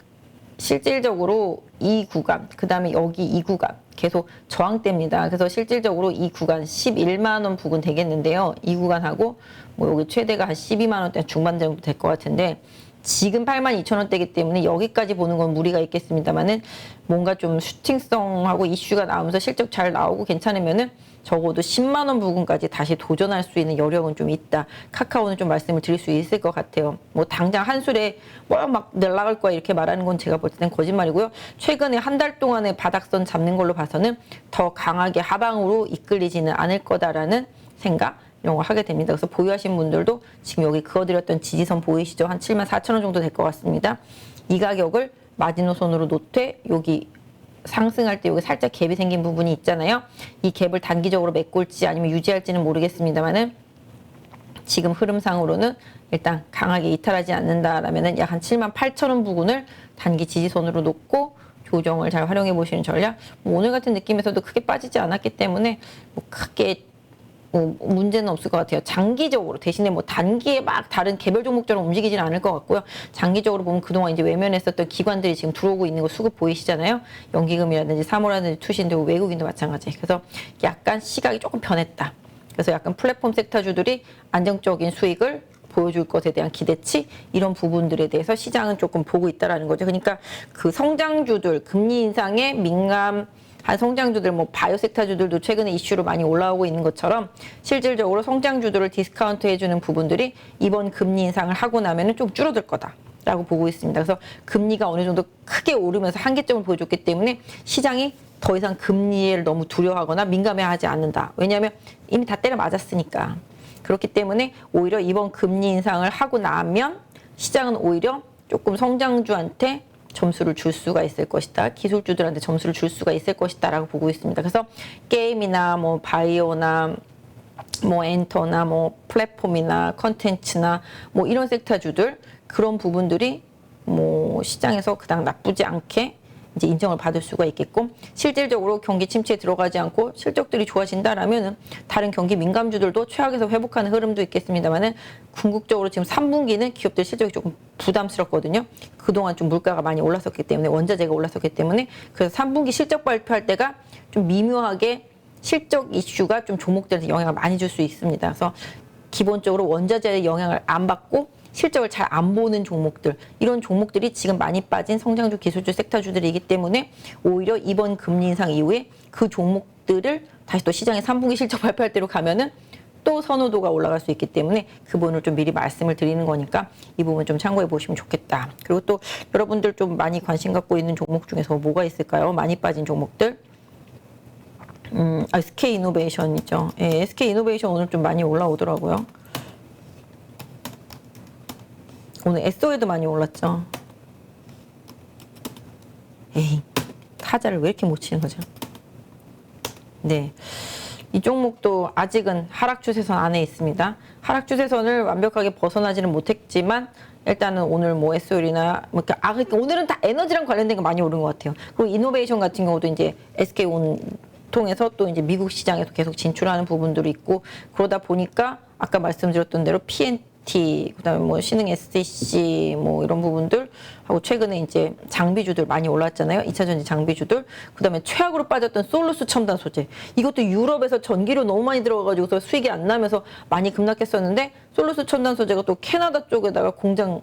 실질적으로 이 구간, 그 다음에 여기 이 구간 계속 저항대입니다. 그래서 실질적으로 이 구간 11만 원 부근 되겠는데요. 이 구간하고 뭐 여기 최대가 한 12만 원대 중반 정도 될 것 같은데 지금 8만 2천 원대이기 때문에 여기까지 보는 건 무리가 있겠습니다만은 뭔가 좀 슈팅성하고 이슈가 나오면서 실적 잘 나오고 괜찮으면은 적어도 10만 원 부근까지 다시 도전할 수 있는 여력은 좀 있다. 카카오는 좀 말씀을 드릴 수 있을 것 같아요. 뭐 당장 한술에 뭐 막 날아갈 거야 이렇게 말하는 건 제가 볼 때는 거짓말이고요. 최근에 한 달 동안의 바닥선 잡는 걸로 봐서는 더 강하게 하방으로 이끌리지는 않을 거다라는 생각 이런 거 하게 됩니다. 그래서 보유하신 분들도 지금 여기 그어드렸던 지지선 보이시죠? 한 7만 4천 원 정도 될 것 같습니다. 이 가격을 마지노선으로 놓되 여기 상승할 때 여기 살짝 갭이 생긴 부분이 있잖아요. 이 갭을 단기적으로 메꿀지 아니면 유지할지는 모르겠습니다만은 지금 흐름상으로는 일단 강하게 이탈하지 않는다라면은 약 한 7만 8천 원 부근을 단기 지지선으로 놓고 조정을 잘 활용해 보시는 전략. 뭐 오늘 같은 느낌에서도 크게 빠지지 않았기 때문에 뭐 크게 문제는 없을 것 같아요. 장기적으로 대신에 뭐 단기에 막 다른 개별 종목처럼 움직이지는 않을 것 같고요. 장기적으로 보면 그동안 이제 외면했었던 기관들이 지금 들어오고 있는 거 수급 보이시잖아요. 연기금이라든지 사모라든지 투신도 외국인도 마찬가지. 그래서 약간 시각이 조금 변했다. 그래서 약간 플랫폼 섹터주들이 안정적인 수익을 보여줄 것에 대한 기대치 이런 부분들에 대해서 시장은 조금 보고 있다라는 거죠. 그러니까 그 성장주들 금리 인상에 민감한 성장주들 뭐 바이오 섹터주들도 최근에 이슈로 많이 올라오고 있는 것처럼 실질적으로 성장주들을 디스카운트 해주는 부분들이 이번 금리 인상을 하고 나면은 좀 줄어들 거다라고 보고 있습니다. 그래서 금리가 어느 정도 크게 오르면서 한계점을 보여줬기 때문에 시장이 더 이상 금리를 너무 두려워하거나 민감해하지 않는다. 왜냐하면 이미 다 때려 맞았으니까. 그렇기 때문에 오히려 이번 금리 인상을 하고 나면 시장은 오히려 조금 성장주한테 점수를 줄 수가 있을 것이다. 기술주들한테 점수를 줄 수가 있을 것이다 라고 보고 있습니다. 그래서 게임이나 뭐 바이오나 뭐 엔터나 뭐 플랫폼이나 컨텐츠나 뭐 이런 섹터주들 그런 부분들이 뭐 시장에서 그닥 나쁘지 않게 이제 인정을 받을 수가 있겠고 실질적으로 경기 침체에 들어가지 않고 실적들이 좋아진다라면은 다른 경기 민감주들도 최악에서 회복하는 흐름도 있겠습니다만은 궁극적으로 지금 3분기는 기업들 실적이 조금 부담스럽거든요. 그동안 좀 물가가 많이 올랐었기 때문에 원자재가 올랐었기 때문에 그래서 3분기 실적 발표할 때가 좀 미묘하게 실적 이슈가 좀 종목들한테 영향을 많이 줄 수 있습니다. 그래서 기본적으로 원자재의 영향을 안 받고 실적을 잘 안 보는 종목들 이런 종목들이 지금 많이 빠진 성장주 기술주 섹터주들이기 때문에 오히려 이번 금리 인상 이후에 그 종목들을 다시 또 시장의 3분기 실적 발표할 때로 가면은 또 선호도가 올라갈 수 있기 때문에 그 부분을 좀 미리 말씀을 드리는 거니까 이 부분 좀 참고해 보시면 좋겠다. 그리고 또 여러분들 좀 많이 관심 갖고 있는 종목 중에서 뭐가 있을까요? 많이 빠진 종목들. SK 이노베이션이죠. 예, SK 이노베이션 오늘 좀 많이 올라오더라고요. 오늘 에쏘에도 많이 올랐죠. 에이, 타자를 왜 이렇게 못 치는 거죠? 네. 이 종목도 아직은 하락 추세선 안에 있습니다. 하락 추세선을 완벽하게 벗어나지는 못했지만 일단은 오늘 뭐 SOL이나 뭐 그러니까 오늘은 다 에너지랑 관련된 거 많이 오른 것 같아요. 그리고 이노베이션 같은 경우도 이제 SK온 통해서 또 이제 미국 시장에서 계속 진출하는 부분들이 있고, 그러다 보니까 아까 말씀드렸던 대로 PNT, 그다음에 뭐 신흥 SCC 뭐 이런 부분들 하고, 최근에 이제 장비주들 많이 올랐잖아요. 2차 전지 장비주들. 그다음에 최악으로 빠졌던 솔루스 첨단 소재. 이것도 유럽에서 전기료 너무 많이 들어가가지고서 수익이 안 나면서 많이 급락했었는데, 솔루스 첨단 소재가 또 캐나다 쪽에다가 공장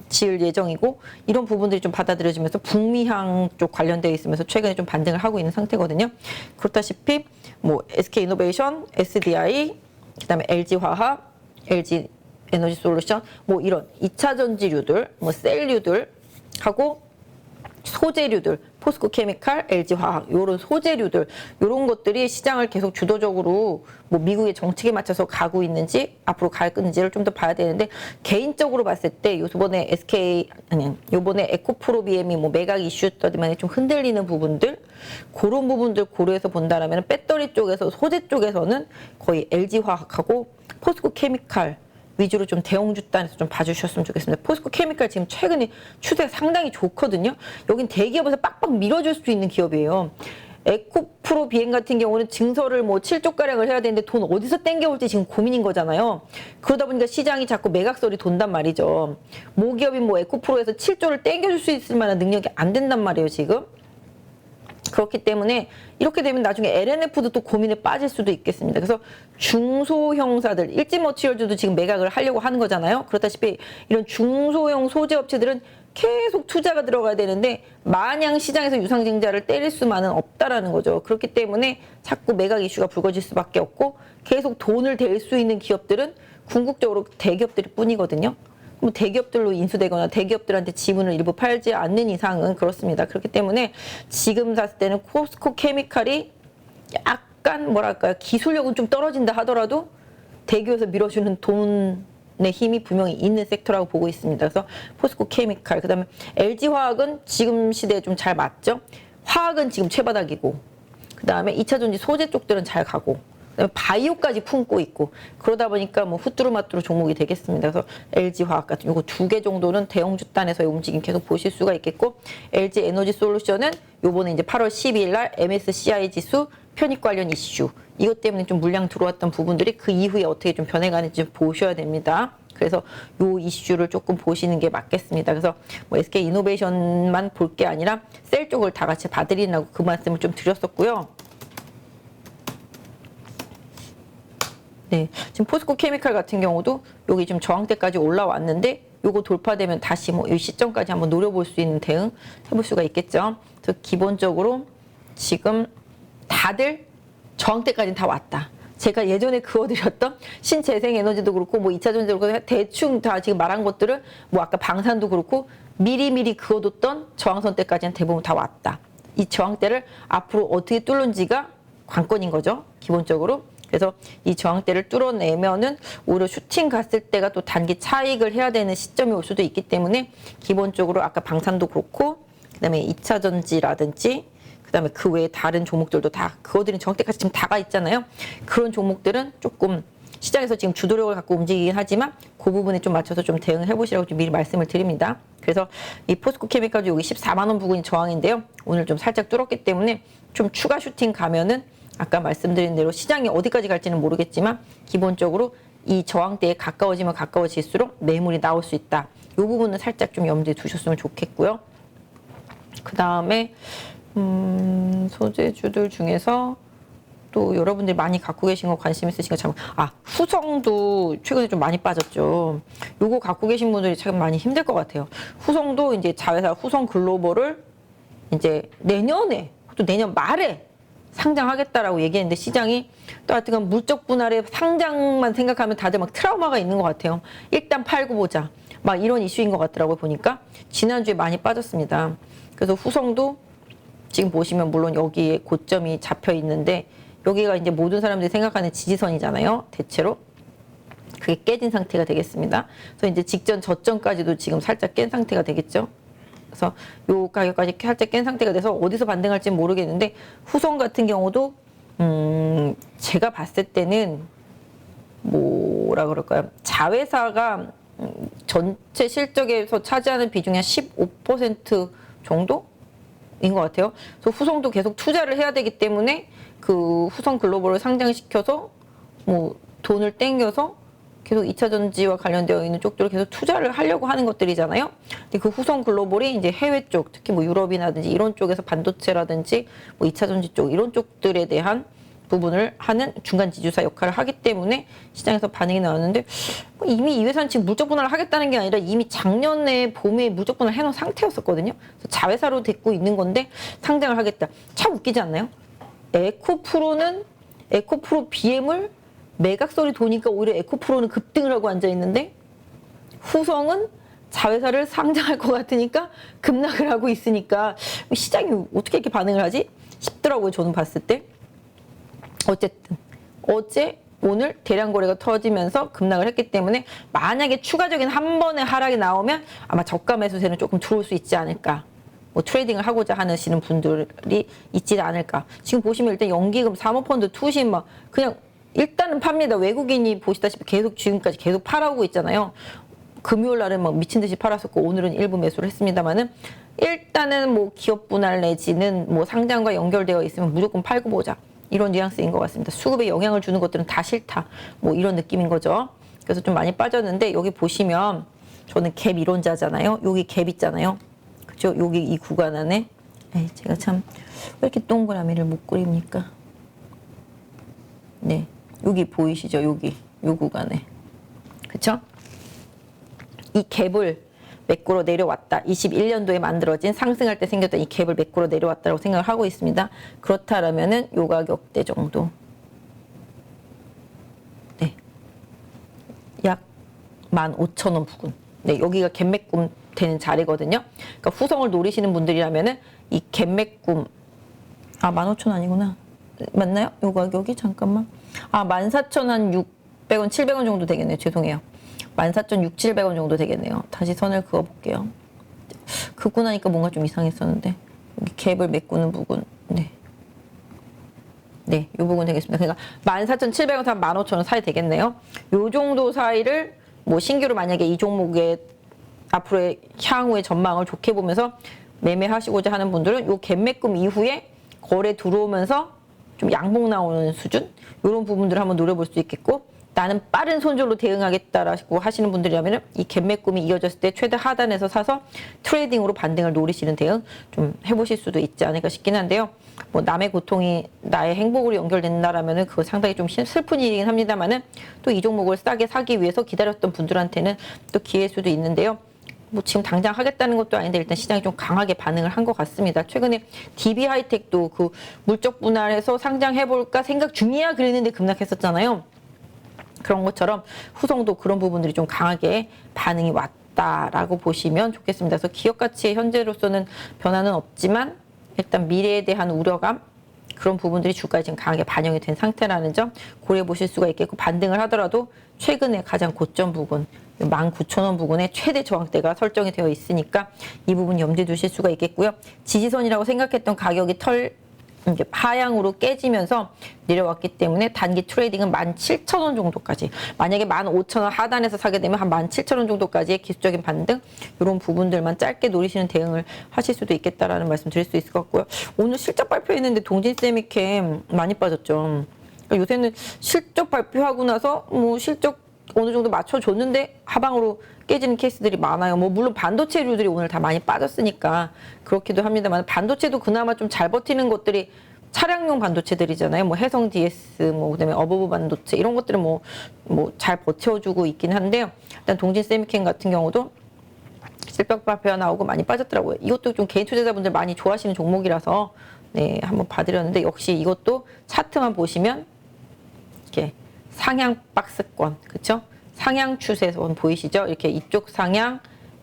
지을 예정이고, 이런 부분들이 좀 받아들여지면서 북미향 쪽 관련되어 있으면서 최근에 좀 반등을 하고 있는 상태거든요. 그렇다시피 뭐 SK이노베이션, SDI, 그다음에 LG화학, LG 에너지 솔루션, 뭐 이런 2차 전지류들, 뭐 셀류들 하고 소재류들, 포스코 케미칼, LG화학, 요런 소재류들, 요런 것들이 시장을 계속 주도적으로 뭐 미국의 정책에 맞춰서 가고 있는지 앞으로 갈 건지를 좀 더 봐야 되는데, 개인적으로 봤을 때 요번에 요번에 에코프로비엠이 뭐 매각 이슈 때문에 좀 흔들리는 부분들, 그런 부분들 고려해서 본다라면 배터리 쪽에서, 소재 쪽에서는 거의 LG화학하고 포스코 케미칼 위주로 좀 대형주단에서 좀 봐주셨으면 좋겠습니다. 포스코 케미칼 지금 최근에 추세가 상당히 좋거든요. 여긴 대기업에서 빡빡 밀어줄 수 있는 기업이에요. 에코프로 비행 같은 경우는 증설을 뭐 7조가량을 해야 되는데 돈 어디서 땡겨올지 지금 고민인 거잖아요. 그러다 보니까 시장이 자꾸 매각설이 돈단 말이죠. 모기업인 뭐 에코프로에서 7조를 땡겨줄 수 있을 만한 능력이 안 된단 말이에요, 지금. 그렇기 때문에 이렇게 되면 나중에 LNF도 또 고민에 빠질 수도 있겠습니다. 그래서 중소형사들, 일진머티리얼즈도 지금 매각을 하려고 하는 거잖아요. 그렇다시피 이런 중소형 소재업체들은 계속 투자가 들어가야 되는데 마냥 시장에서 유상증자를 때릴 수만은 없다라는 거죠. 그렇기 때문에 자꾸 매각 이슈가 불거질 수밖에 없고, 계속 돈을 댈 수 있는 기업들은 궁극적으로 대기업들 뿐이거든요. 뭐 대기업들로 인수되거나 대기업들한테 지분을 일부 팔지 않는 이상은 그렇습니다. 그렇기 때문에 지금 샀을 때는 포스코 케미칼이 약간 뭐랄까요, 기술력은 좀 떨어진다 하더라도 대기업에서 밀어주는 돈의 힘이 분명히 있는 섹터라고 보고 있습니다. 그래서 포스코 케미칼, 그다음에 LG화학은 지금 시대에 좀 잘 맞죠. 화학은 지금 최바닥이고, 그다음에 2차 전지 소재 쪽들은 잘 가고, 바이오까지 품고 있고, 그러다 보니까 뭐 후뚜루마뚜루 종목이 되겠습니다. 그래서 LG화학 같은 요거 2개 정도는 대형주단에서의 움직임 계속 보실 수가 있겠고, LG 에너지 솔루션은 요번에 이제 8월 12일 날 MSCI 지수 편입 관련 이슈, 이것 때문에 좀 물량 들어왔던 부분들이 그 이후에 어떻게 좀 변해가는지 좀 보셔야 됩니다. 그래서 요 이슈를 조금 보시는 게 맞겠습니다. 그래서 뭐 SK이노베이션만 볼 게 아니라 셀 쪽을 다 같이 봐드리라고 그 말씀을 좀 드렸었고요. 네, 지금 포스코 케미칼 같은 경우도 여기 좀 저항대까지 올라왔는데, 요거 돌파되면 다시 뭐 이 시점까지 한번 노려볼 수 있는 대응 해볼 수가 있겠죠. 그래서 기본적으로 지금 다들 저항대까지는 다 왔다. 제가 예전에 그어드렸던 신재생에너지도 그렇고 뭐 2차 전지도 그렇고 대충 다 지금 말한 것들을 뭐 아까 방산도 그렇고 미리미리 그어뒀던 저항선 때까지는 대부분 다 왔다. 이 저항대를 앞으로 어떻게 뚫는지가 관건인 거죠, 기본적으로. 그래서 이 저항대를 뚫어내면은 오히려 슈팅 갔을 때가 또 단기 차익을 해야 되는 시점이 올 수도 있기 때문에, 기본적으로 아까 방산도 그렇고, 그다음에 2차 전지라든지, 그다음에 그 외에 다른 종목들도 다 그거들은 저항대까지 지금 다가 있잖아요. 그런 종목들은 조금 시장에서 지금 주도력을 갖고 움직이긴 하지만 그 부분에 좀 맞춰서 좀 대응을 해보시라고 좀 미리 말씀을 드립니다. 그래서 이 포스코 케미칼도 여기 14만 원 부근이 저항인데요. 오늘 좀 살짝 뚫었기 때문에 좀 추가 슈팅 가면은 아까 말씀드린 대로 시장이 어디까지 갈지는 모르겠지만 기본적으로 이 저항대에 가까워지면 가까워질수록 매물이 나올 수 있다. 이 부분은 살짝 좀 염두에 두셨으면 좋겠고요. 그 다음에 소재주들 중에서 또 여러분들이 많이 갖고 계신 거 관심 있으신가 참, 후성도 최근에 좀 많이 빠졌죠. 요거 갖고 계신 분들이 참 많이 힘들 것 같아요. 후성도 이제 자회사 후성 글로벌을 이제 내년에, 또 내년 말에 상장하겠다라고 얘기했는데, 시장이 또 하여튼 물적 분할의 상장만 생각하면 다들 막 트라우마가 있는 것 같아요. 일단 팔고 보자, 막 이런 이슈인 것 같더라고요. 보니까 지난주에 많이 빠졌습니다. 그래서 후성도 지금 보시면 물론 여기에 고점이 잡혀 있는데, 여기가 이제 모든 사람들이 생각하는 지지선이잖아요, 대체로. 그게 깨진 상태가 되겠습니다. 그래서 이제 직전 저점까지도 지금 살짝 깬 상태가 되겠죠. 그래서 요 가격까지 살짝 깬 상태가 돼서 어디서 반등할지는 모르겠는데, 후성 같은 경우도 제가 봤을 때는 뭐라 그럴까요, 자회사가 전체 실적에서 차지하는 비중이 한 15% 정도인 것 같아요. 그래서 후성도 계속 투자를 해야 되기 때문에 그 후성 글로벌을 상장시켜서 뭐 돈을 땡겨서 계속 2차 전지와 관련되어 있는 쪽들을 계속 투자를 하려고 하는 것들이잖아요. 근데 그 후성 글로벌이 이제 해외 쪽, 특히 뭐 유럽이라든지 이런 쪽에서 반도체라든지 뭐 2차 전지 쪽 이런 쪽들에 대한 부분을 하는 중간 지주사 역할을 하기 때문에 시장에서 반응이 나왔는데 이미 이 회사는 지금 물적 분할을 하겠다는 게 아니라 이미 작년에 봄에 물적 분할을 해놓은 상태였었거든요. 그래서 자회사로 됐고 있는 건데 상장을 하겠다. 참 웃기지 않나요? 에코프로 BM을 매각설이 도니까 오히려 에코프로는 급등을 하고 앉아있는데 후성은 자회사를 상장할 것 같으니까 급락을 하고 있으니까 시장이 어떻게 이렇게 반응을 하지? 싶더라고요. 저는 봤을 때. 어쨌든 어제 오늘 대량 거래가 터지면서 급락을 했기 때문에 만약에 추가적인 한 번의 하락이 나오면 아마 저가 매수세는 조금 들어올 수 있지 않을까. 뭐 트레이딩을 하고자 하시는 분들이 있지 않을까. 지금 보시면 일단 연기금, 사모펀드, 투신 막 그냥 일단은 팝니다. 외국인이 보시다시피 계속 지금까지 계속 팔아오고 있잖아요. 금요일 날은 막 미친 듯이 팔았었고 오늘은 일부 매수를 했습니다만은 일단은 뭐 기업 분할 내지는 뭐 상장과 연결되어 있으면 무조건 팔고 보자. 이런 뉘앙스인 것 같습니다. 수급에 영향을 주는 것들은 다 싫다. 뭐 이런 느낌인 거죠. 그래서 좀 많이 빠졌는데 여기 보시면 저는 갭 이론자잖아요. 여기 갭 있잖아요. 그죠? 여기 이 구간 안에 에이, 제가 참 왜 이렇게 동그라미를 못 그립니까? 네, 여기 보이시죠? 여기 요 구간에 그쵸? 이 갭을 메꾸러 내려왔다. 21년도에 만들어진 상승할 때 생겼던 이 갭을 메꾸러 내려왔다고 생각을 하고 있습니다. 그렇다라면은 요 가격대 정도. 네. 약 15,000원 부근. 네, 여기가 갭 메꿈 되는 자리거든요. 그러니까 후성을 노리시는 분들이라면은 이 갭 메꿈 15,000원 아니구나. 맞나요? 요 가격이 잠깐만. 14,600원, 700원 정도 되겠네요. 죄송해요. 14,600, 700원 정도 되겠네요. 다시 선을 그어볼게요. 긋고 나니까 뭔가 좀 이상했었는데 여기 갭을 메꾸는 부분 네, 이 부분 되겠습니다. 그러니까 14,700원에서 15,000원 사이 되겠네요. 요 정도 사이를 뭐 신규로 만약에 이 종목의 앞으로의 향후의 전망을 좋게 보면서 매매하시고자 하는 분들은 요 갭 메꿈 이후에 거래 들어오면서 좀 양봉 나오는 수준 이런 부분들을 한번 노려볼 수 있겠고 나는 빠른 손절로 대응하겠다라고 하시는 분들이라면 이 갭 메꿈이 이어졌을 때 최대 하단에서 사서 트레이딩으로 반등을 노리시는 대응 좀 해보실 수도 있지 않을까 싶긴 한데요. 뭐 남의 고통이 나의 행복으로 연결된다라면은 그거 상당히 좀 슬픈 일이긴 합니다만은 또 이 종목을 싸게 사기 위해서 기다렸던 분들한테는 또 기회일 수도 있는데요. 뭐 지금 당장 하겠다는 것도 아닌데 일단 시장이 좀 강하게 반응을 한 것 같습니다. 최근에 DB하이텍도 그 물적 분할해서 상장해볼까 생각 중이야 그랬는데 급락했었잖아요. 그런 것처럼 후성도 그런 부분들이 좀 강하게 반응이 왔다라고 보시면 좋겠습니다. 그래서 기업 가치의 현재로서는 변화는 없지만 일단 미래에 대한 우려감 그런 부분들이 주가에 지금 강하게 반영이 된 상태라는 점 고려해 보실 수가 있겠고 반등을 하더라도 최근에 가장 고점 부분 19,000원 부근에 최대 저항대가 설정이 되어 있으니까 이 부분 염두에 두실 수가 있겠고요. 지지선이라고 생각했던 가격이 이제 하향으로 깨지면서 내려왔기 때문에 단기 트레이딩은 17,000원 정도까지 만약에 15,000원 하단에서 사게 되면 한 17,000원 정도까지의 기술적인 반등 이런 부분들만 짧게 노리시는 대응을 하실 수도 있겠다라는 말씀 드릴 수 있을 것 같고요. 오늘 실적 발표했는데 동진세미캠 많이 빠졌죠. 그러니까 요새는 실적 발표하고 나서 뭐 실적 어느 정도 맞춰줬는데 하방으로 깨지는 케이스들이 많아요. 뭐 물론 반도체류들이 오늘 다 많이 빠졌으니까 그렇기도 합니다만 반도체도 그나마 좀 잘 버티는 것들이 차량용 반도체들이잖아요. 뭐 해성 DS, 뭐 그다음에 어버브 반도체 이런 것들은 뭐 잘 버텨주고 있긴 한데요. 일단 동진 세미캠 같은 경우도 실적 발표가 나오고 많이 빠졌더라고요. 이것도 좀 개인 투자자분들 많이 좋아하시는 종목이라서 네 한번 봐드렸는데 역시 이것도 차트만 보시면 이렇게 상향 박스권, 그렇죠? 상향 추세선 보이시죠? 이렇게 이쪽 상향,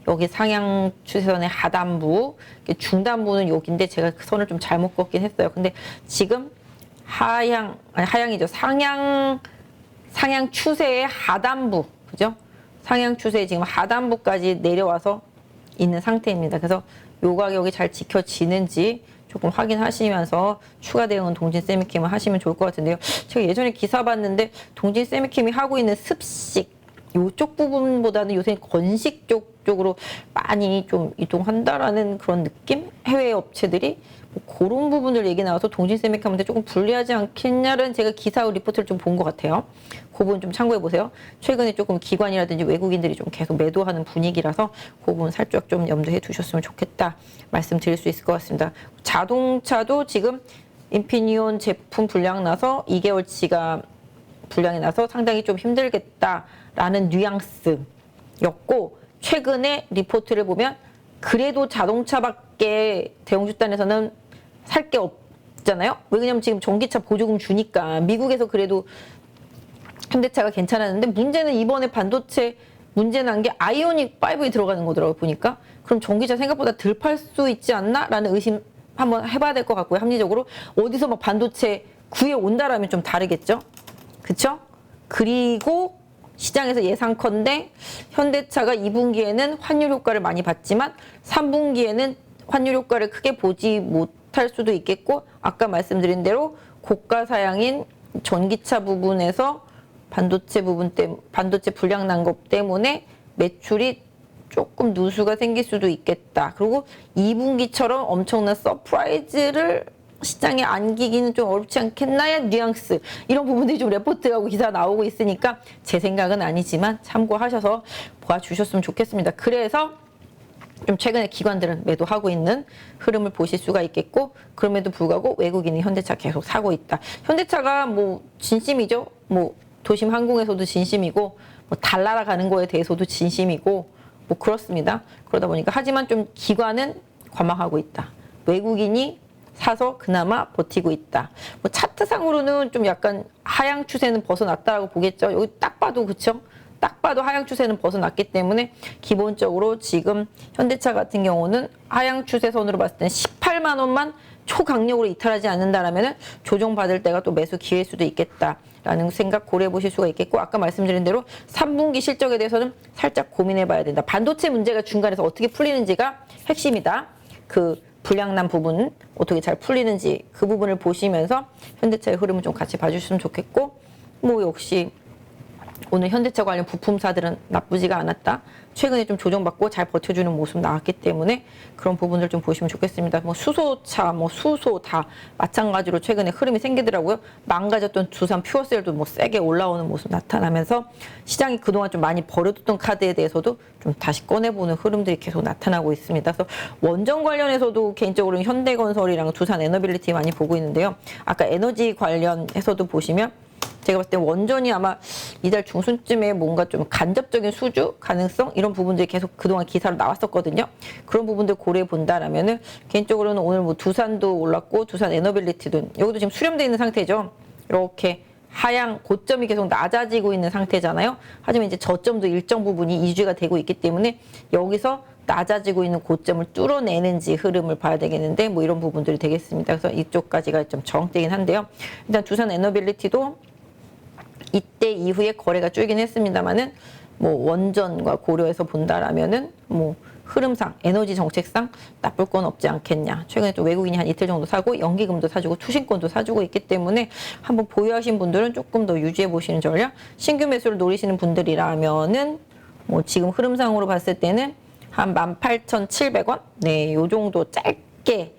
여기 상향 추세선의 하단부, 중단부는 여기인데 제가 그 선을 좀 잘못 걷긴 했어요. 근데 지금 하향이죠. 상향 추세의 하단부, 그죠? 상향 추세의 지금 하단부까지 내려와서 있는 상태입니다. 그래서 요 가격이 잘 지켜지는지 조금 확인하시면서 추가 대응은 동진 세미캠을 하시면 좋을 것 같은데요. 제가 예전에 기사 봤는데 동진 세미캠이 하고 있는 습식 요쪽 부분보다는 요새 건식 쪽으로 많이 좀 이동한다라는 그런 느낌? 해외 업체들이 뭐 그런 부분들 얘기 나와서 동진세미컴한테 조금 불리하지 않겠냐는 제가 기사 리포트를 좀 본 것 같아요. 그 부분 좀 참고해 보세요. 최근에 조금 기관이라든지 외국인들이 좀 계속 매도하는 분위기라서 그 부분 살짝 좀 염두해 두셨으면 좋겠다 말씀드릴 수 있을 것 같습니다. 자동차도 지금 인피니온 제품 불량 나서 2개월치가 불량이 나서 상당히 좀 힘들겠다라는 뉘앙스였고, 최근에 리포트를 보면 그래도 자동차밖에 대형주단에서는 살 게 없잖아요. 왜냐면 지금 전기차 보조금 주니까 미국에서 그래도 현대차가 괜찮았는데, 문제는 이번에 반도체 문제 난 게 아이오닉 5에 들어가는 거더라고요, 보니까. 그럼 전기차 생각보다 덜 팔 수 있지 않나? 라는 의심 한번 해봐야 될 것 같고요. 합리적으로 어디서 막 반도체 구해 온다라면 좀 다르겠죠. 그쵸? 그리고 시장에서 예상컨대 현대차가 2분기에는 환율 효과를 많이 봤지만 3분기에는 환율 효과를 크게 보지 못할 수도 있겠고, 아까 말씀드린 대로 고가 사양인 전기차 부분에서 반도체 반도체 불량 난 것 때문에 매출이 조금 누수가 생길 수도 있겠다. 그리고 2분기처럼 엄청난 서프라이즈를 시장에 안기기는 좀 어렵지 않겠나의 뉘앙스, 이런 부분들이 좀 레포트하고 기사 나오고 있으니까 제 생각은 아니지만 참고하셔서 봐주셨으면 좋겠습니다. 그래서 좀 최근에 기관들은 매도하고 있는 흐름을 보실 수가 있겠고, 그럼에도 불구하고 외국인이 현대차 계속 사고 있다. 현대차가 뭐 진심이죠. 뭐 도심 항공에서도 진심이고, 뭐 달나라 가는 거에 대해서도 진심이고, 뭐 그렇습니다. 그러다 보니까 하지만 좀 기관은 관망하고 있다. 외국인이 사서 그나마 버티고 있다. 뭐 차트상으로는 좀 약간 하향 추세는 벗어났다라고 보겠죠. 여기 딱 봐도 그쵸? 딱 봐도 하향 추세는 벗어났기 때문에 기본적으로 지금 현대차 같은 경우는 하향 추세선으로 봤을 때는 18만 원만 초강력으로 이탈하지 않는다라면은 조정받을 때가 또 매수 기회일 수도 있겠다라는 생각 고려해 보실 수가 있겠고, 아까 말씀드린 대로 3분기 실적에 대해서는 살짝 고민해 봐야 된다. 반도체 문제가 중간에서 어떻게 풀리는지가 핵심이다. 그 불량난 부분 어떻게 잘 풀리는지 그 부분을 보시면서 현대차의 흐름을 좀 같이 봐주시면 좋겠고, 뭐 역시 오늘 현대차 관련 부품사들은 나쁘지가 않았다. 최근에 좀 조정받고 잘 버텨주는 모습 나왔기 때문에 그런 부분들 좀 보시면 좋겠습니다. 뭐 수소차, 뭐 수소 다 마찬가지로 최근에 흐름이 생기더라고요. 망가졌던 두산 퓨어셀도 뭐 세게 올라오는 모습 나타나면서 시장이 그동안 좀 많이 버려뒀던 카드에 대해서도 좀 다시 꺼내보는 흐름들이 계속 나타나고 있습니다. 그래서 원전 관련해서도 개인적으로는 현대건설이랑 두산 에너빌리티 많이 보고 있는데요. 아까 에너지 관련해서도 보시면 제가 봤을 때 원전이 아마 이달 중순쯤에 뭔가 좀 간접적인 수주 가능성 이런 부분들이 계속 그동안 기사로 나왔었거든요. 그런 부분들 고려해 본다라면은 개인적으로는 오늘 뭐 두산도 올랐고 두산 에너빌리티도 여기도 지금 수렴되어 있는 상태죠. 이렇게 하향 고점이 계속 낮아지고 있는 상태잖아요. 하지만 이제 저점도 일정 부분이 유지가 되고 있기 때문에 여기서 낮아지고 있는 고점을 뚫어내는지 흐름을 봐야 되겠는데, 뭐 이런 부분들이 되겠습니다. 그래서 이쪽까지가 좀 정되긴 한데요. 일단 두산 에너빌리티도 이때 이후에 거래가 줄긴 했습니다만은 뭐 원전과 고려해서 본다라면은 뭐 흐름상 에너지 정책상 나쁠 건 없지 않겠냐. 최근에 또 외국인이 한 이틀 정도 사고 연기금도 사주고 투신권도 사주고 있기 때문에 한번 보유하신 분들은 조금 더 유지해 보시는 전략. 신규 매수를 노리시는 분들이라면은 뭐 지금 흐름상으로 봤을 때는 한 18,700원? 네, 요 정도 짧게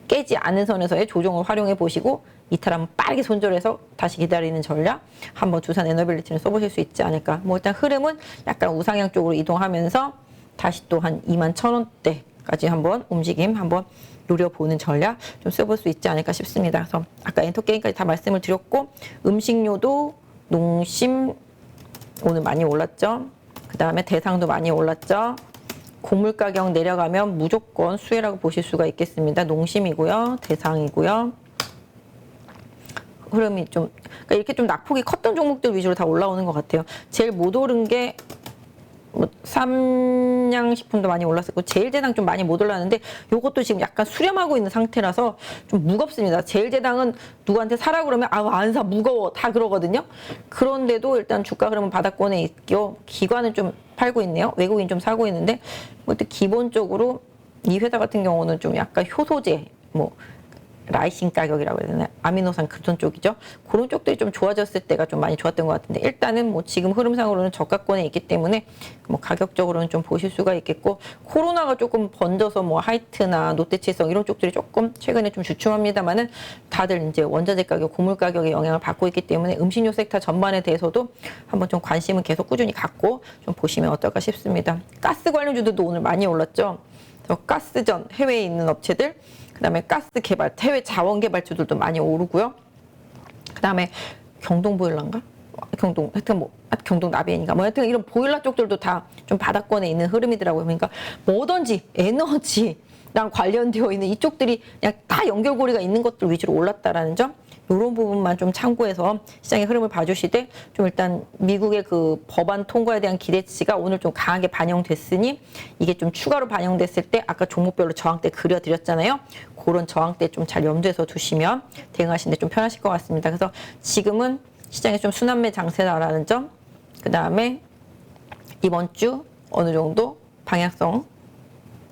깨지 않은 선에서의 조정을 활용해 보시고 이탈하면 빠르게 손절해서 다시 기다리는 전략 한번 두산 에너빌리티는 써보실 수 있지 않을까. 뭐 일단 흐름은 약간 우상향 쪽으로 이동하면서 다시 또 한 21,000원대까지 한번 움직임 한번 노려보는 전략 좀 써볼 수 있지 않을까 싶습니다. 그래서 아까 엔터게임까지 다 말씀을 드렸고, 음식료도 농심 오늘 많이 올랐죠. 그 다음에 대상도 많이 올랐죠. 곡물 가격 내려가면 무조건 수혜라고 보실 수가 있겠습니다. 농심이고요. 대상이고요. 흐름이 좀, 그러니까 이렇게 좀 낙폭이 컸던 종목들 위주로 다 올라오는 것 같아요. 제일 못 오른 게, 뭐, 삼양식품도 많이 올랐었고, 제일제당 좀 많이 못 올랐는데, 요것도 지금 약간 수렴하고 있는 상태라서 좀 무겁습니다. 제일제당은 누구한테 사라 그러면, 안 사, 무거워. 다 그러거든요. 그런데도 일단 주가 흐름은 바닥권에 있고, 기관은 좀 팔고 있네요. 외국인 좀 사고 있는데, 뭐, 기본적으로 이 회사 같은 경우는 좀 약간 효소제, 뭐, 라이신 가격이라고 해야 되나요? 아미노산 그런 쪽이죠. 그런 쪽들이 좀 좋아졌을 때가 좀 많이 좋았던 것 같은데 일단은 뭐 지금 흐름상으로는 저가권에 있기 때문에 뭐 가격적으로는 좀 보실 수가 있겠고 코로나가 조금 번져서 뭐 하이트나 롯데칠성 이런 쪽들이 조금 최근에 좀 주춤합니다만은 다들 이제 원자재 가격, 고물 가격의 영향을 받고 있기 때문에 음식료 섹터 전반에 대해서도 한번 좀 관심은 계속 꾸준히 갖고 좀 보시면 어떨까 싶습니다. 가스 관련주들도 오늘 많이 올랐죠. 그래서 가스전 해외에 있는 업체들 그다음에 가스 개발, 해외 자원 개발주들도 많이 오르고요. 그다음에 경동 보일러인가? 경동, 하여튼 뭐, 경동 나비엔인가? 뭐 하여튼 이런 보일러 쪽들도 다 좀 바닥권에 있는 흐름이더라고요. 그러니까 뭐든지 에너지랑 관련되어 있는 이쪽들이 그냥 다 연결고리가 있는 것들 위주로 올랐다라는 점. 이런 부분만 좀 참고해서 시장의 흐름을 봐주시되 좀 일단 미국의 그 법안 통과에 대한 기대치가 오늘 좀 강하게 반영됐으니 이게 좀 추가로 반영됐을 때 아까 종목별로 저항대 그려드렸잖아요. 그런 저항대 좀 잘 염두에서 두시면 대응하시는데 좀 편하실 것 같습니다. 그래서 지금은 시장이 좀 순환매 장세다라는 점, 그 다음에 이번 주 어느 정도 방향성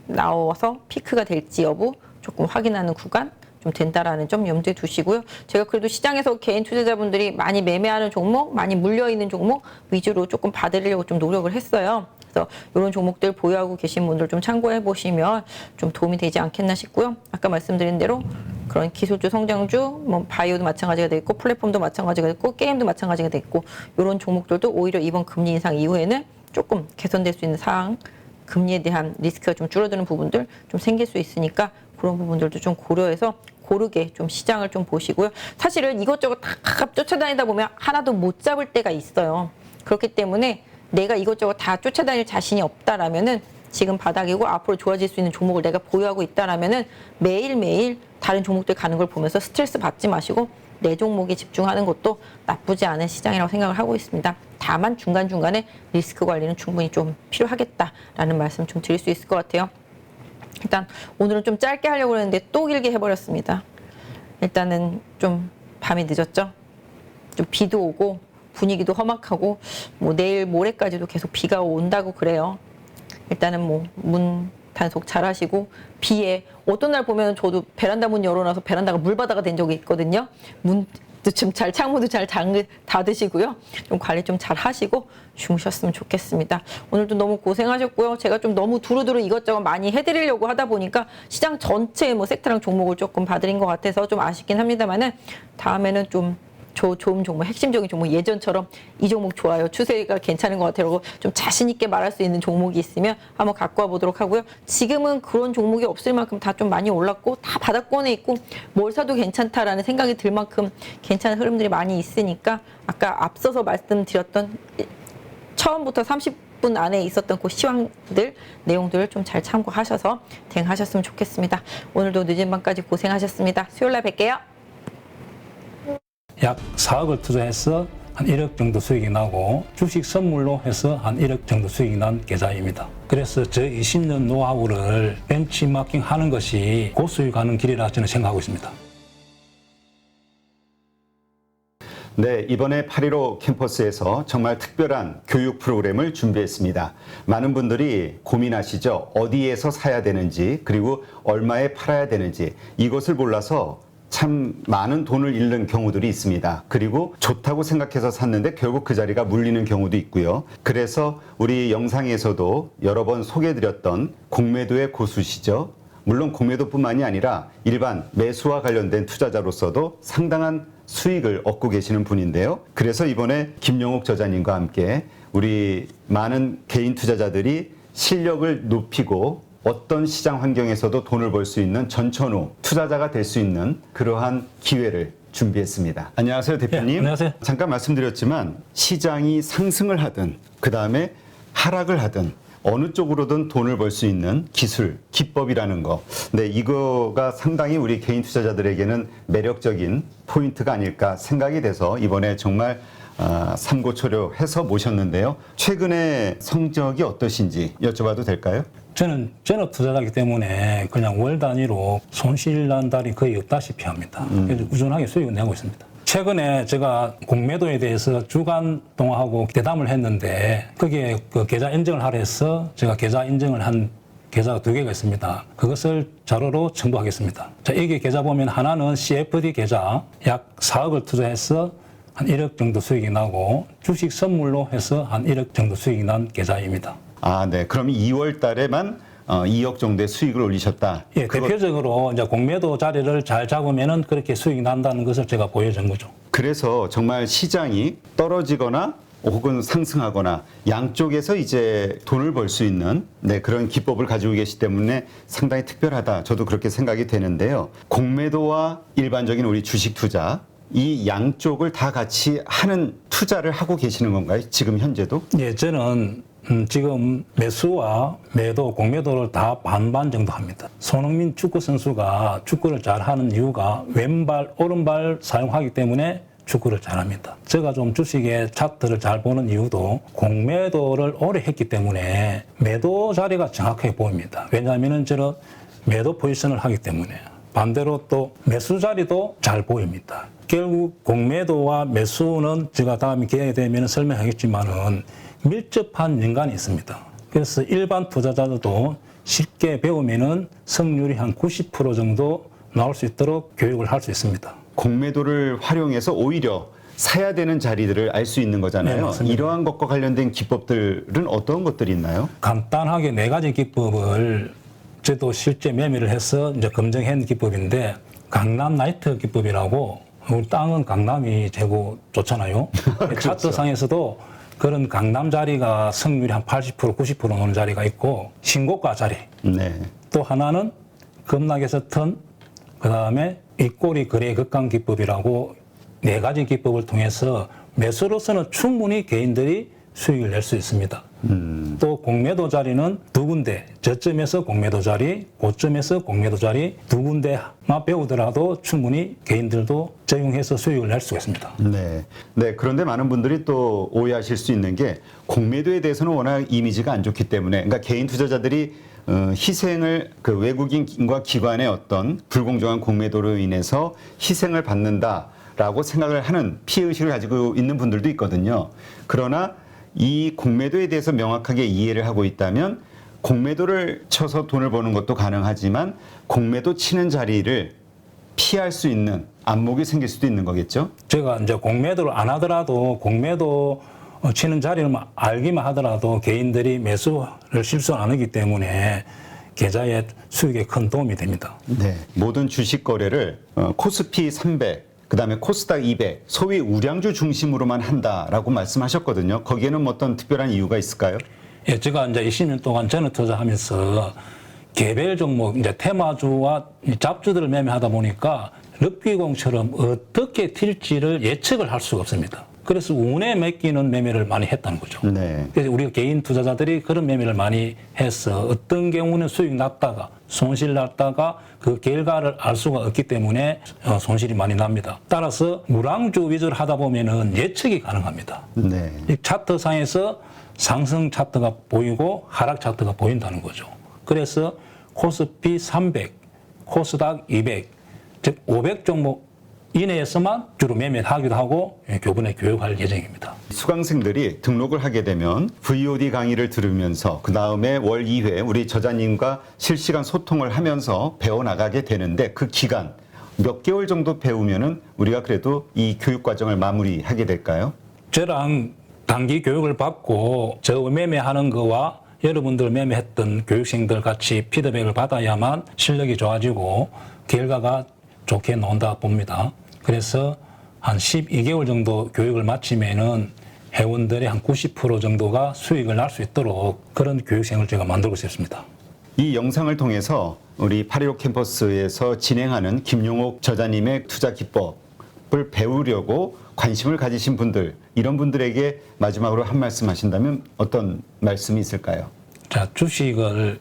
나와서 피크가 될지 여부 조금 확인하는 구간 좀 된다라는 점 염두에 두시고요. 제가 그래도 시장에서 개인 투자자분들이 많이 매매하는 종목, 많이 물려있는 종목 위주로 조금 봐드리려고 좀 노력을 했어요. 그래서 이런 종목들 보유하고 계신 분들 좀 참고해 보시면 좀 도움이 되지 않겠나 싶고요. 아까 말씀드린 대로 그런 기술주, 성장주, 뭐 바이오도 마찬가지가 됐고 플랫폼도 마찬가지가 됐고 게임도 마찬가지가 됐고 이런 종목들도 오히려 이번 금리 인상 이후에는 조금 개선될 수 있는 사항, 금리에 대한 리스크가 좀 줄어드는 부분들 좀 생길 수 있으니까 그런 부분들도 좀 고려해서 고르게 좀 시장을 좀 보시고요. 사실은 이것저것 다 쫓아다니다 보면 하나도 못 잡을 때가 있어요. 그렇기 때문에 내가 이것저것 다 쫓아다닐 자신이 없다라면은 지금 바닥이고 앞으로 좋아질 수 있는 종목을 내가 보유하고 있다라면은 매일매일 다른 종목들 가는 걸 보면서 스트레스 받지 마시고 내 종목에 집중하는 것도 나쁘지 않은 시장이라고 생각을 하고 있습니다. 다만 중간중간에 리스크 관리는 충분히 좀 필요하겠다라는 말씀 좀 드릴 수 있을 것 같아요. 일단 오늘은 좀 짧게 하려고 했는데 또 길게 해버렸습니다. 일단은 좀 밤이 늦었죠. 좀 비도 오고 분위기도 험악하고 뭐 내일 모레까지도 계속 비가 온다고 그래요. 일단은 뭐 문 단속 잘 하시고 비에 어떤 날 보면 저도 베란다 문 열어놔서 베란다가 물바다가 된 적이 있거든요. 문도 좀 잘 창문도 잘 닫으시고요. 좀 관리 좀 잘 하시고 주무셨으면 좋겠습니다. 오늘도 너무 고생하셨고요. 제가 좀 너무 두루두루 이것저것 많이 해드리려고 하다 보니까 시장 전체 뭐 섹터랑 종목을 조금 봐드린 것 같아서 좀 아쉽긴 합니다만은 다음에는 좀 좋은 종목, 핵심적인 종목 예전처럼 이 종목 좋아요, 추세가 괜찮은 것 같아요. 좀 자신 있게 말할 수 있는 종목이 있으면 한번 갖고 와 보도록 하고요. 지금은 그런 종목이 없을 만큼 다 좀 많이 올랐고 다 바닥권에 있고 뭘 사도 괜찮다라는 생각이 들 만큼 괜찮은 흐름들이 많이 있으니까 아까 앞서서 말씀드렸던 처음부터 30분 안에 있었던 그 시황들 내용들을 좀 잘 참고하셔서 대응하셨으면 좋겠습니다. 오늘도 늦은 밤까지 고생하셨습니다. 수요일 날 뵐게요. 약 4억을 투자해서 한 1억 정도 수익이 나고 주식 선물로 해서 한 1억 정도 수익이 난 계좌입니다. 그래서 저 20년 노하우를 벤치마킹 하는 것이 고수익하는 길이라 저는 생각하고 있습니다. 네, 이번에 8.15 캠퍼스에서 정말 특별한 교육 프로그램을 준비했습니다. 많은 분들이 고민하시죠. 어디에서 사야 되는지, 그리고 얼마에 팔아야 되는지 이것을 몰라서 참 많은 돈을 잃는 경우들이 있습니다. 그리고 좋다고 생각해서 샀는데 결국 그 자리가 물리는 경우도 있고요. 그래서 우리 영상에서도 여러 번 소개해드렸던 공매도의 고수시죠. 물론 공매도뿐만이 아니라 일반 매수와 관련된 투자자로서도 상당한 수익을 얻고 계시는 분인데요. 그래서 이번에 김영옥 저자님과 함께 우리 많은 개인 투자자들이 실력을 높이고 어떤 시장 환경에서도 돈을 벌 수 있는 전천후 투자자가 될 수 있는 그러한 기회를 준비했습니다. 안녕하세요, 대표님. 네, 안녕하세요. 잠깐 말씀드렸지만 시장이 상승을 하든 그 다음에 하락을 하든 어느 쪽으로든 돈을 벌 수 있는 기술, 기법이라는 거. 네, 이거가 상당히 우리 개인 투자자들에게는 매력적인 포인트가 아닐까 생각이 돼서 이번에 정말 삼고초려해서 모셨는데요. 최근에 성적이 어떠신지 여쭤봐도 될까요? 저는 전업 투자자이기 때문에 그냥 월 단위로 손실 난 달이 거의 없다시피 합니다. 그래서 꾸준하게 수익을 내고 있습니다. 최근에 제가 공매도에 대해서 주간 동하고 대담을 했는데 거기에 그 계좌 인증을 하라 해서 제가 계좌 인증을 한 계좌가 2개가 있습니다. 그것을 자료로 첨부하겠습니다. 자, 이게 계좌 보면 하나는 CFD 계좌 약 4억을 투자해서 한 1억 정도 수익이 나고 주식 선물로 해서 한 1억 정도 수익이 난 계좌입니다. 아, 네. 그럼 2월 달에만 2억 정도의 수익을 올리셨다. 예, 대표적으로 이제 공매도 자리를 잘 잡으면은 그렇게 수익이 난다는 것을 제가 보여준 거죠. 그래서 정말 시장이 떨어지거나 혹은 상승하거나 양쪽에서 이제 돈을 벌 수 있는 그런 기법을 가지고 계시기 때문에 상당히 특별하다. 저도 그렇게 생각이 되는데요. 공매도와 일반적인 우리 주식 투자 이 양쪽을 다 같이 하는 투자를 하고 계시는 건가요? 지금 현재도? 예, 저는 지금 매수와 매도, 공매도를 다 반반 정도 합니다. 손흥민 축구 선수가 축구를 잘하는 이유가 왼발, 오른발 사용하기 때문에 축구를 잘합니다. 제가 좀 주식의 차트를 잘 보는 이유도 공매도를 오래 했기 때문에 매도 자리가 정확하게 보입니다. 왜냐하면 저는 매도 포지션을 하기 때문에. 반대로 또 매수 자리도 잘 보입니다. 결국 공매도와 매수는 제가 다음에 기회가 되면 설명하겠지만은 밀접한 연관이 있습니다. 그래서 일반 투자자들도 쉽게 배우면은 성률이 한 90% 정도 나올 수 있도록 교육을 할 수 있습니다. 공매도를 활용해서 오히려 사야 되는 자리들을 알 수 있는 거잖아요. 네, 이러한 것과 관련된 기법들은 어떤 것들이 있나요? 간단하게 4가지 기법을 저도 실제 매매를 해서 이제 검증한 기법인데 강남 나이트 기법이라고 우리 땅은 강남이 최고 좋잖아요. 차트상에서도 그런 강남 자리가 성률이 한 80%, 90% 노는 자리가 있고 신고가 자리. 네. 또 하나는 급락에서 턴, 그 다음에 윗꼬리 거래 극강 기법이라고 4가지 기법을 통해서 매수로서는 충분히 개인들이 수익을 낼 수 있습니다. 또 공매도 자리는 2군데, 저점에서 공매도 자리, 고점에서 공매도 자리 2군데만 배우더라도 충분히 개인들도 적용해서 수익을 낼 수가 있습니다. 네. 네. 그런데 많은 분들이 또 오해하실 수 있는 게 공매도에 대해서는 워낙 이미지가 안 좋기 때문에 그러니까 개인 투자자들이 희생을 그 외국인과 기관의 어떤 불공정한 공매도로 인해서 희생을 받는다라고 생각을 하는 피해의식을 가지고 있는 분들도 있거든요. 그러나 이 공매도에 대해서 명확하게 이해를 하고 있다면 공매도를 쳐서 돈을 버는 것도 가능하지만 공매도 치는 자리를 피할 수 있는 안목이 생길 수도 있는 거겠죠? 제가 이제 공매도를 안 하더라도 공매도 치는 자리를 알기만 하더라도 개인들이 매수를 실수 안 하기 때문에 계좌의 수익에 큰 도움이 됩니다. 네. 모든 주식 거래를 코스피 300, 그다음에 코스닥 200, 소위 우량주 중심으로만 한다라고 말씀하셨거든요. 거기에는 뭐 어떤 특별한 이유가 있을까요? 예, 제가 이제 20년 동안 전업 투자하면서 개별 종목, 이제 테마주와 잡주들을 매매하다 보니까 럭비공처럼 어떻게 튈지를 예측을 할 수가 없습니다. 그래서 운에 맡기는 매매를 많이 했다는 거죠. 네. 그래서 우리 개인 투자자들이 그런 매매를 많이 해서 어떤 경우는 수익 났다가 손실 났다가 그 결과를 알 수가 없기 때문에 손실이 많이 납니다. 따라서 우량주 위주로 하다 보면은 예측이 가능합니다. 네. 이 차트상에서 상승 차트가 보이고 하락 차트가 보인다는 거죠. 그래서 코스피 300, 코스닥 200, 즉 500 종목 이내에서만 주로 매매를 하기도 하고 교본에 교육할 예정입니다. 수강생들이 등록을 하게 되면 VOD 강의를 들으면서 그 다음에 월 2회 우리 저자님과 실시간 소통을 하면서 배워나가게 되는데 그 기간 몇 개월 정도 배우면은 우리가 그래도 이 교육 과정을 마무리하게 될까요? 저랑 단기 교육을 받고 저 매매하는 거와 여러분들 매매했던 교육생들 같이 피드백을 받아야만 실력이 좋아지고 결과가 좋게 나온다 봅니다. 그래서 한 12개월 정도 교육을 마치면은 회원들의 한 90% 정도가 수익을 날 수 있도록 그런 교육생을 제가 만들고 싶습니다. 이 영상을 통해서 우리 8.15 캠퍼스에서 진행하는 김용옥 저자님의 투자 기법을 배우려고 관심을 가지신 분들, 이런 분들에게 마지막으로 한 말씀 하신다면 어떤 말씀이 있을까요? 자, 주식을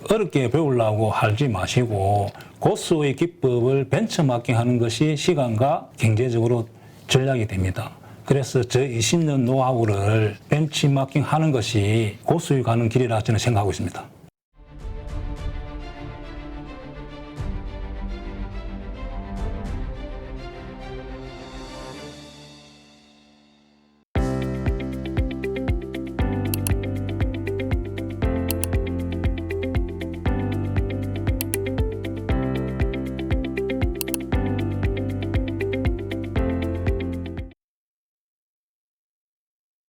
어렵게 배우려고 하지 마시고 고수의 기법을 벤처마킹하는 것이 시간과 경제적으로 전략이 됩니다. 그래서 저 20년 노하우를 벤치마킹하는 것이 고수익 가는 길이라 저는 생각하고 있습니다.